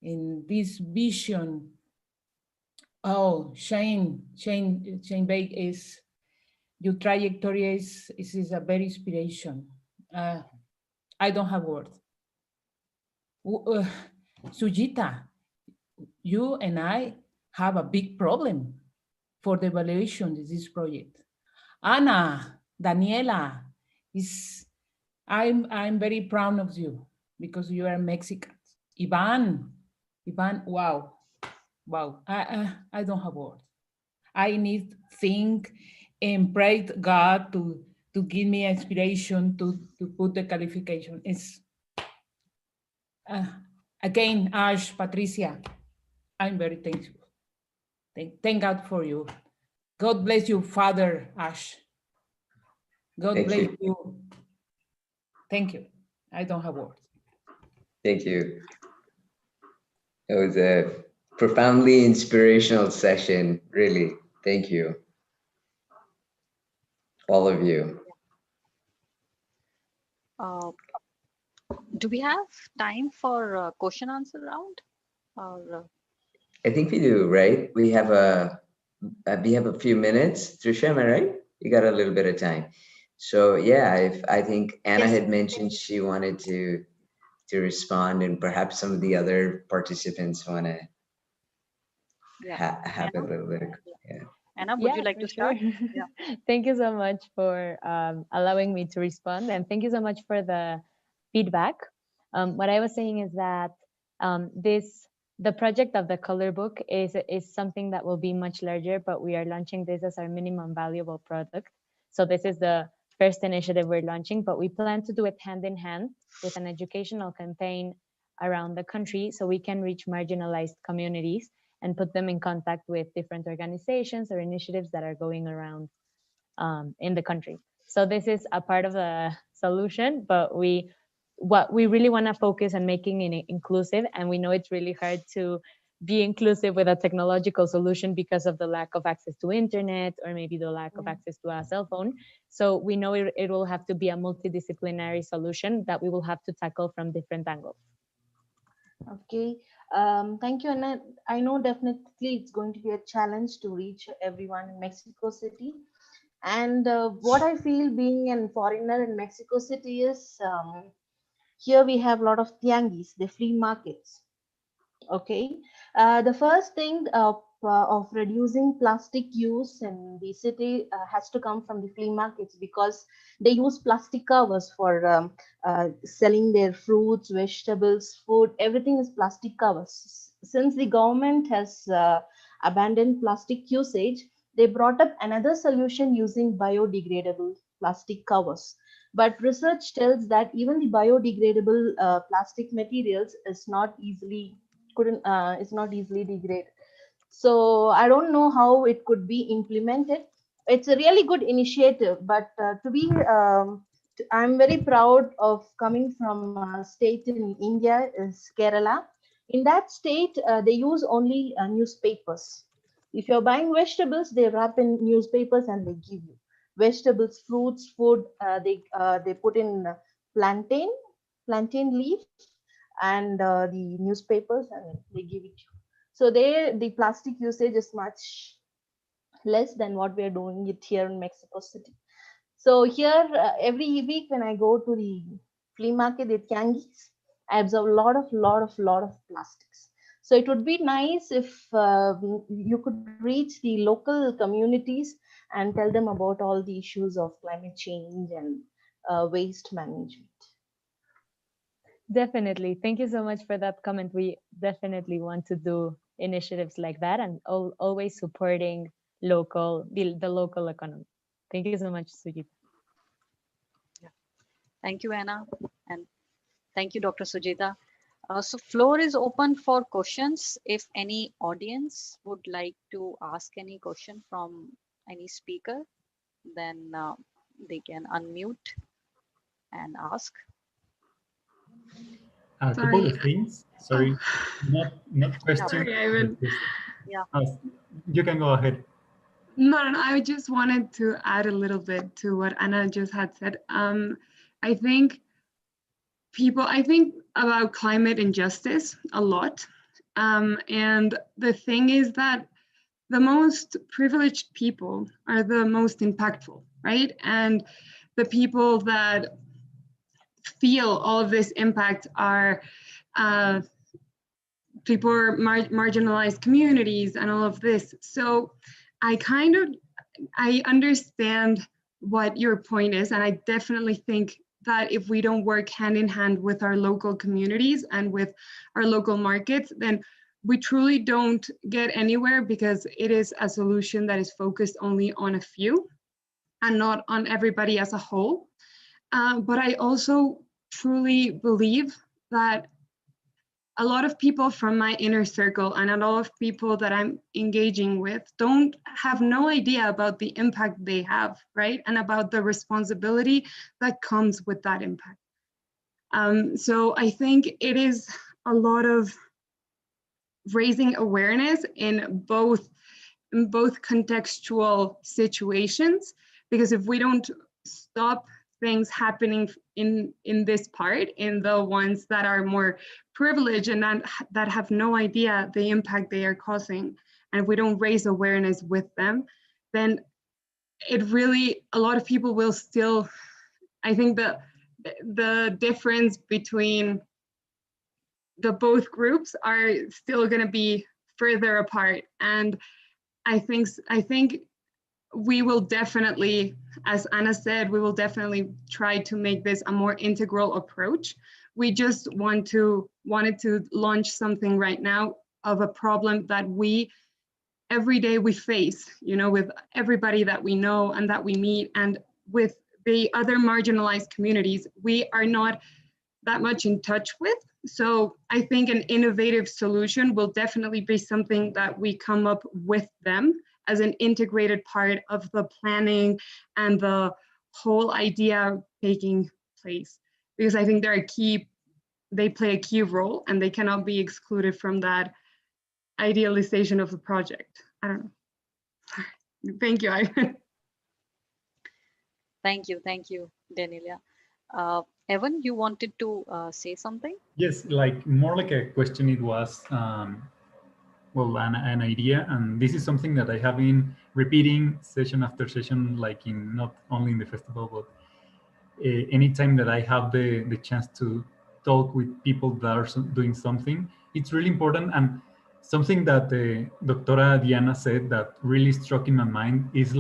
in this vision. Oh, Shaan Baig, is your trajectory is a very inspiration. I don't have words. Sujita, you and I have a big problem for the evaluation of this project. Anna, Daniela, I'm very proud of you because you are Mexican. Ivan, wow. I don't have words. I need to think and pray to God to give me inspiration to put the qualification. It's again, Ash, Patricia, I'm very thankful. Thank God for you. God bless you, Father Ash. God bless you. Thank you. I don't have words. Thank you. It was a profoundly inspirational session, really. Thank you. All of you. Do we have time for question answer round? Or, I think we do, right? We have a few minutes. Trisha, am I right? You got a little bit of time. So yeah, I think Anna had mentioned she wanted to respond, and perhaps some of the other participants want to have a little bit of, Anna, would you like to start? Yeah. Thank you so much for allowing me to respond, and thank you so much for the feedback. What I was saying is that the project of the color book is something that will be much larger, but we are launching this as our minimum valuable product. So this is the first initiative we're launching, but we plan to do it hand in hand with an educational campaign around the country so we can reach marginalized communities and put them in contact with different organizations or initiatives that are going around in the country. So this is a part of the solution, but what we really want to focus on making it inclusive, and we know it's really hard to be inclusive with a technological solution because of the lack of access to internet or maybe the lack of access to a cell phone. So we know it will have to be a multidisciplinary solution that we will have to tackle from different angles. Okay, thank you, Anna. I know definitely it's going to be a challenge to reach everyone in Mexico City. And what I feel being a foreigner in Mexico City is here we have a lot of tianguis, the flea markets. Okay, the first thing of reducing plastic use in the city has to come from the flea markets, because they use plastic covers for selling their fruits, vegetables, food. Everything is plastic covers. Since the government has abandoned plastic usage, they brought up another solution using biodegradable plastic covers. But research tells that even the biodegradable plastic materials is not easily degraded. So I don't know how it could be implemented. It's a really good initiative, but to I'm very proud of coming from a state in India, is Kerala. In that state, they use only newspapers. If you're buying vegetables, they wrap in newspapers and they give you vegetables, fruits, food. They put in plantain leaf, and the newspapers, and they give it to you. So the plastic usage is much less than what we are doing it here in Mexico City. So here, every week when I go to the flea market at Tianguis, I observe a lot of plastics. So it would be nice if you could reach the local communities and tell them about all the issues of climate change and waste management. Definitely. Thank you so much for that comment. We definitely want to do initiatives like that and always supporting the local economy. Thank you so much, Sujita. Yeah. Thank you, Anna, and thank you, Dr. Sujita. So floor is open for questions. If any audience would like to ask any question from any speaker, then they can unmute and ask. A couple of things. Sorry, not questions. Sorry, Ivan. Yeah. You can go ahead. No, I just wanted to add a little bit to what Anna just had said. I think about climate injustice a lot. And the thing is that the most privileged people are the most impactful, right? And the people that feel all of this impact are people are marginalized communities and all of this. So I understand what your point is, and I definitely think that if we don't work hand in hand with our local communities and with our local markets, then we truly don't get anywhere, because it is a solution that is focused only on a few and not on everybody as a whole. But I also truly believe that a lot of people from my inner circle and a lot of people that I'm engaging with have no idea about the impact they have, right? And about the responsibility that comes with that impact. So I think it is a lot of raising awareness in both contextual situations, because if we don't stop things happening in this part, in the ones that are more privileged and that have no idea the impact they are causing, and if we don't raise awareness with them, then a lot of people will still, I think the difference between the both groups are still going to be further apart. And I think we will definitely, as Anna said, we will definitely try to make this a more integral approach. We just wanted to launch something right now of a problem that every day we face, with everybody that we know and that we meet, and with the other marginalized communities we are not that much in touch with. So I think an innovative solution will definitely be something that we come up with them as an integrated part of the planning and the whole idea taking place, because I think they play a key role and they cannot be excluded from that idealization of the project. I don't know. Sorry. Thank you, Ivan. Thank you, Daniela. Evan, you wanted to say something? Yes, more like a question. It was an idea, and this is something that I have been repeating session after session, not only in the festival, but anytime that I have the chance to talk with people that are doing something, it's really important. And something that Doctora Diana said that really struck in my mind is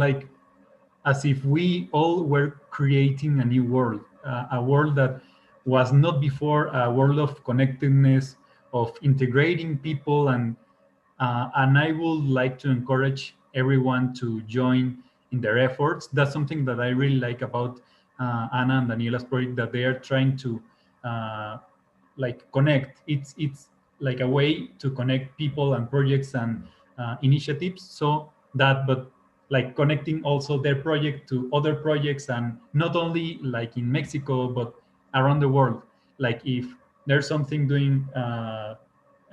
as if we all were creating a new world, a world that was not before, a world of connectedness, of integrating people, and I would like to encourage everyone to join in their efforts. That's something that I really like about Anna and Daniela's project, that they are trying to connect. It's like a way to connect people and projects and initiatives, but like connecting also their project to other projects, and not only like in Mexico, but around the world. Like if there's something doing, I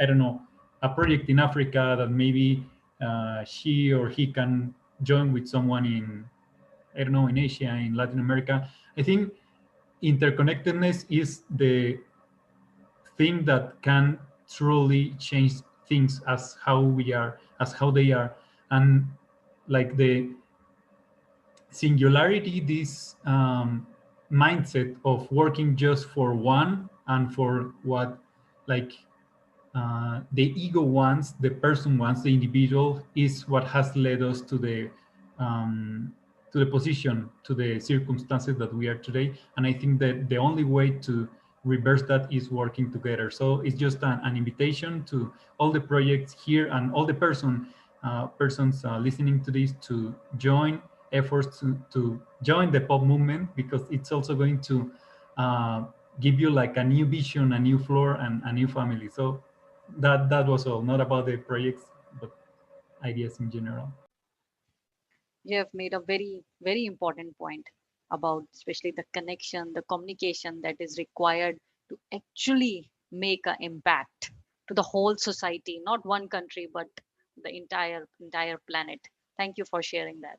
don't know, a project in Africa that maybe she or he can join with someone in, I don't know, in Asia, in Latin America. I think interconnectedness is the thing that can truly change things as how we are, as how they are. And like the singularity, this mindset of working just for one and for what like the ego wants, the person wants, the individual, is what has led us to the position, to the circumstances that we are today. And I think that the only way to reverse that is working together. So it's just an invitation to all the projects here and all the persons listening to this to join efforts to join the pop movement, because it's also going to give you like a new vision, a new floor, and a new family. So that was all, not about the projects, but ideas in general. You have made a very, very important point about especially the connection, the communication that is required to actually make an impact to the whole society, not one country, but the entire planet. Thank you for sharing that.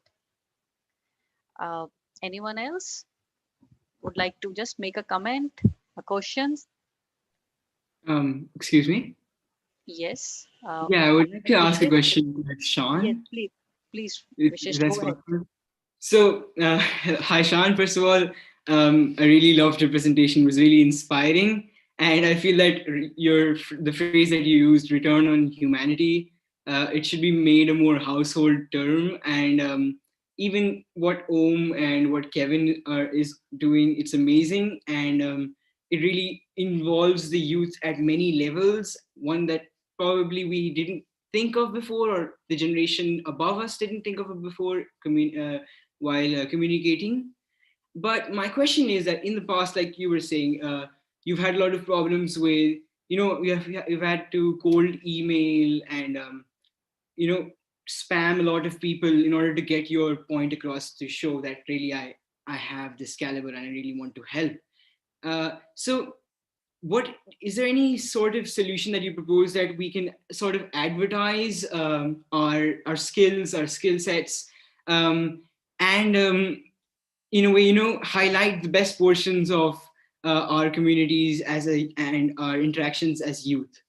Anyone else would like to just make a comment, a question? Excuse me? Yes. Yeah, I would like to ask a question to Shaan. Yes, please. If that's Go ahead. possible. So, hi Shaan. First of all, I really loved your presentation. It was really inspiring, and I feel that the phrase that you used, "return on humanity," it should be made a more household term. And even what Om and what Kevin is doing, it's amazing, and it really involves the youth at many levels. One that probably we didn't think of before, or the generation above us didn't think of it before while communicating. But my question is that in the past, like you were saying, you've had a lot of problems with, you've had to cold email and, spam a lot of people in order to get your point across, to show that really I have this caliber and I really want to help. So what is there any sort of solution that you propose that we can sort of advertise our skills, our skill sets, and in a way, highlight the best portions of our communities and our interactions as youth?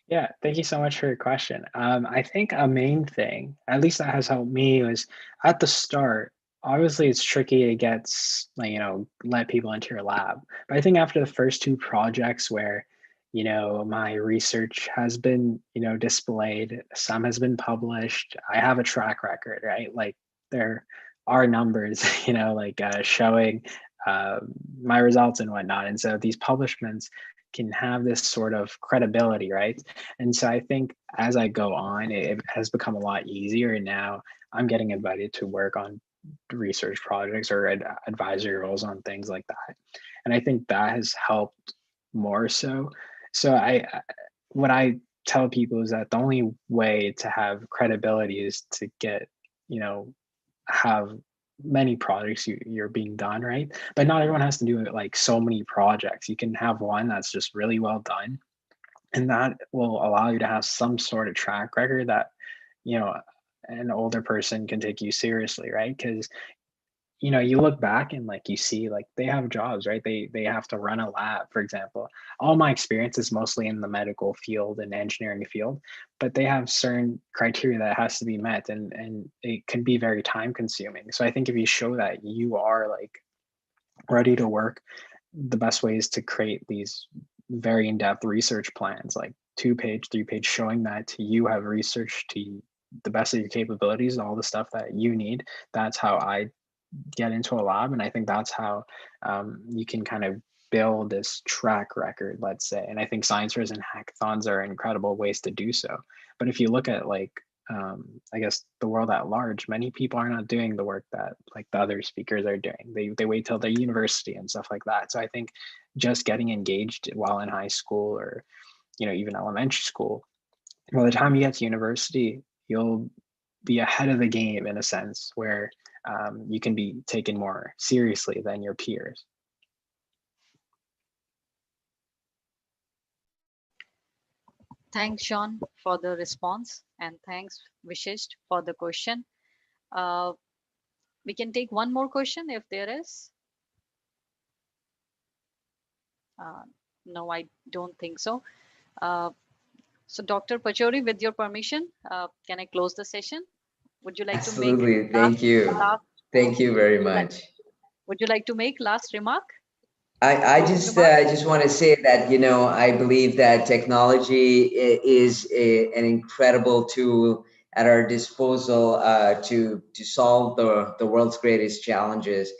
Yeah, thank you so much for your question. I think a main thing, at least that has helped me, was at the start, obviously it's tricky to get, let people into your lab. But I think after the first two projects where, my research has been, displayed, some has been published, I have a track record, right? Like there are numbers, showing my results and whatnot. And so these publishments can have this sort of credibility, right? And so I think as I go on, it has become a lot easier. And now I'm getting invited to work on research projects or advisory roles on things like that. And I think that has helped more so. So what I tell people is that the only way to have credibility is to get, have many projects you're being done, right? But not everyone has to do it like so many projects. You can have one that's just really well done, and that will allow you to have some sort of track record that, an older person can take you seriously, right? Because you look back and like you see like they have jobs, right? They have to run a lab, for example. All my experience is mostly in the medical field and engineering field, but they have certain criteria that has to be met, and it can be very time consuming. So I think if you show that you are like ready to work, the best way is to create these very in-depth research plans, like 2-page, 3-page, showing that you have researched to the best of your capabilities, all the stuff that you need. That's how I get into a lab, and I think that's how you can kind of build this track record, let's say. And I think science fairs and hackathons are incredible ways to do so. But if you look at like I guess the world at large, many people are not doing the work that like the other speakers are doing. They wait till they're university and stuff like that. So I think just getting engaged while in high school, or even elementary school, by the time you get to university, you'll be ahead of the game in a sense where you can be taken more seriously than your peers. Thanks, Shaan, for the response, and thanks, Vishesh, for the question. We can take one more question if there is. No, I don't think so. So, Dr. Pachauri, with your permission, can I close the session? Would you like Absolutely. to make Thank you. Thank you very much. Would you like to make last remark? I just want to say that, you know, I believe that technology is an incredible tool at our disposal to solve the world's greatest challenges,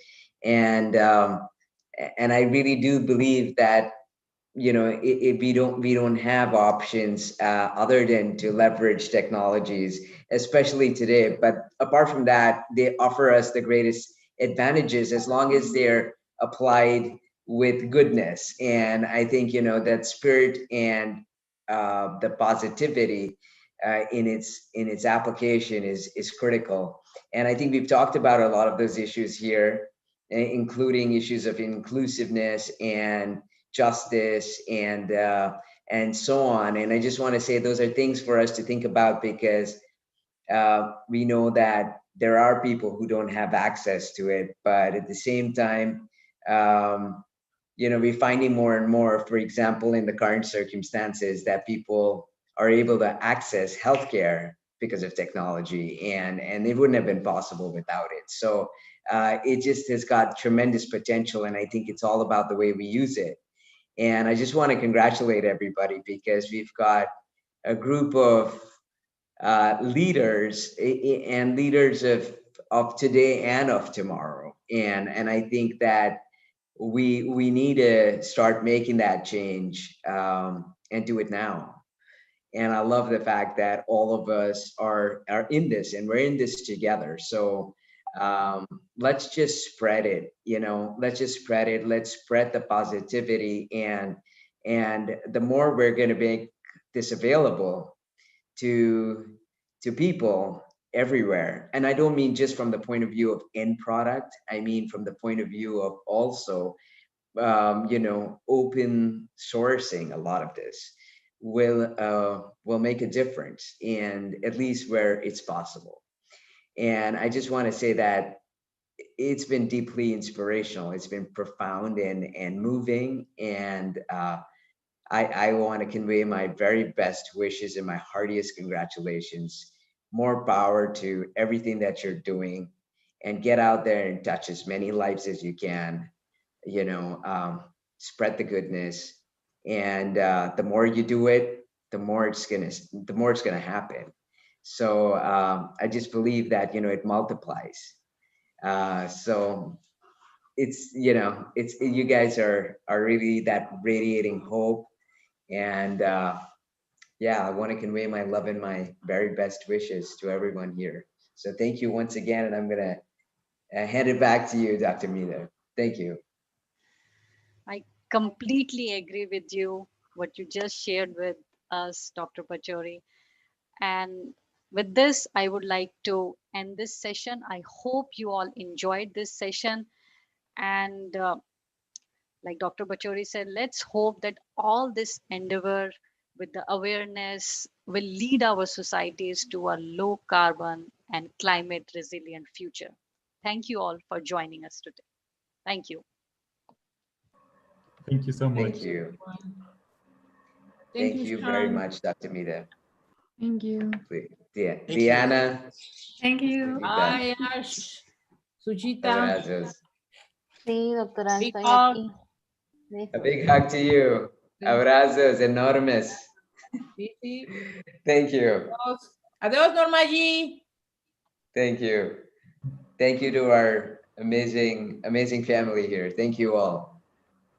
and I really do believe that, you know, if we don't have options other than to leverage technologies, especially today. But apart from that, they offer us the greatest advantages as long as they're applied with goodness. And I think, you know, that spirit and the positivity in its application is critical. And I think we've talked about a lot of those issues here, including issues of inclusiveness and justice and so on. And I just want to say those are things for us to think about, because we know that there are people who don't have access to it, but at the same time, you know, we're finding more and more, for example, in the current circumstances, that people are able to access healthcare because of technology, and it wouldn't have been possible without it. So it just has got tremendous potential, and I think it's all about the way we use it. And I just want to congratulate everybody, because we've got a group of leaders and leaders of today and of tomorrow. And I think that we need to start making that change and do it now. And I love the fact that all of us are in this, and we're in this together. So let's just spread it, you know, let's just spread it. Let's spread the positivity, and the more we're going to make this available to people everywhere. And I don't mean just from the point of view of end product. I mean from the point of view of also, you know, open sourcing. A lot of this will make a difference, and at least where it's possible. And I just want to say that it's been deeply inspirational. It's been profound and moving. And I want to convey my very best wishes and my heartiest congratulations. More power to everything that you're doing, and get out there and touch as many lives as you can, you know, spread the goodness. And the more you do it, the more it's gonna happen. So I just believe that, you know, it multiplies. So it's, you know, you guys are really that radiating hope. And yeah, I want to convey my love and my very best wishes to everyone here. So thank you once again, and I'm gonna hand it back to you, Dr. MIDHA. Thank you. I completely agree with you, what you just shared with us, Dr. Pachauri. And with this, I would like to end this session. I hope you all enjoyed this session. And like Dr. Pachauri said, let's hope that all this endeavor with the awareness will lead our societies to a low carbon and climate resilient future. Thank you all for joining us today. Thank you. Thank you so much. Thank you. Thank you very much, Dr. MIDHA. Thank you. Diana. Thank you. Bye, Ash. Sujita. Abrazos. Sí, doctora, Big estoy hug. aquí. A big hug to you. Abrazos enormes. Sí, sí. Thank you. Adiós, Norma G. Thank you. Thank you to our amazing family here. Thank you all.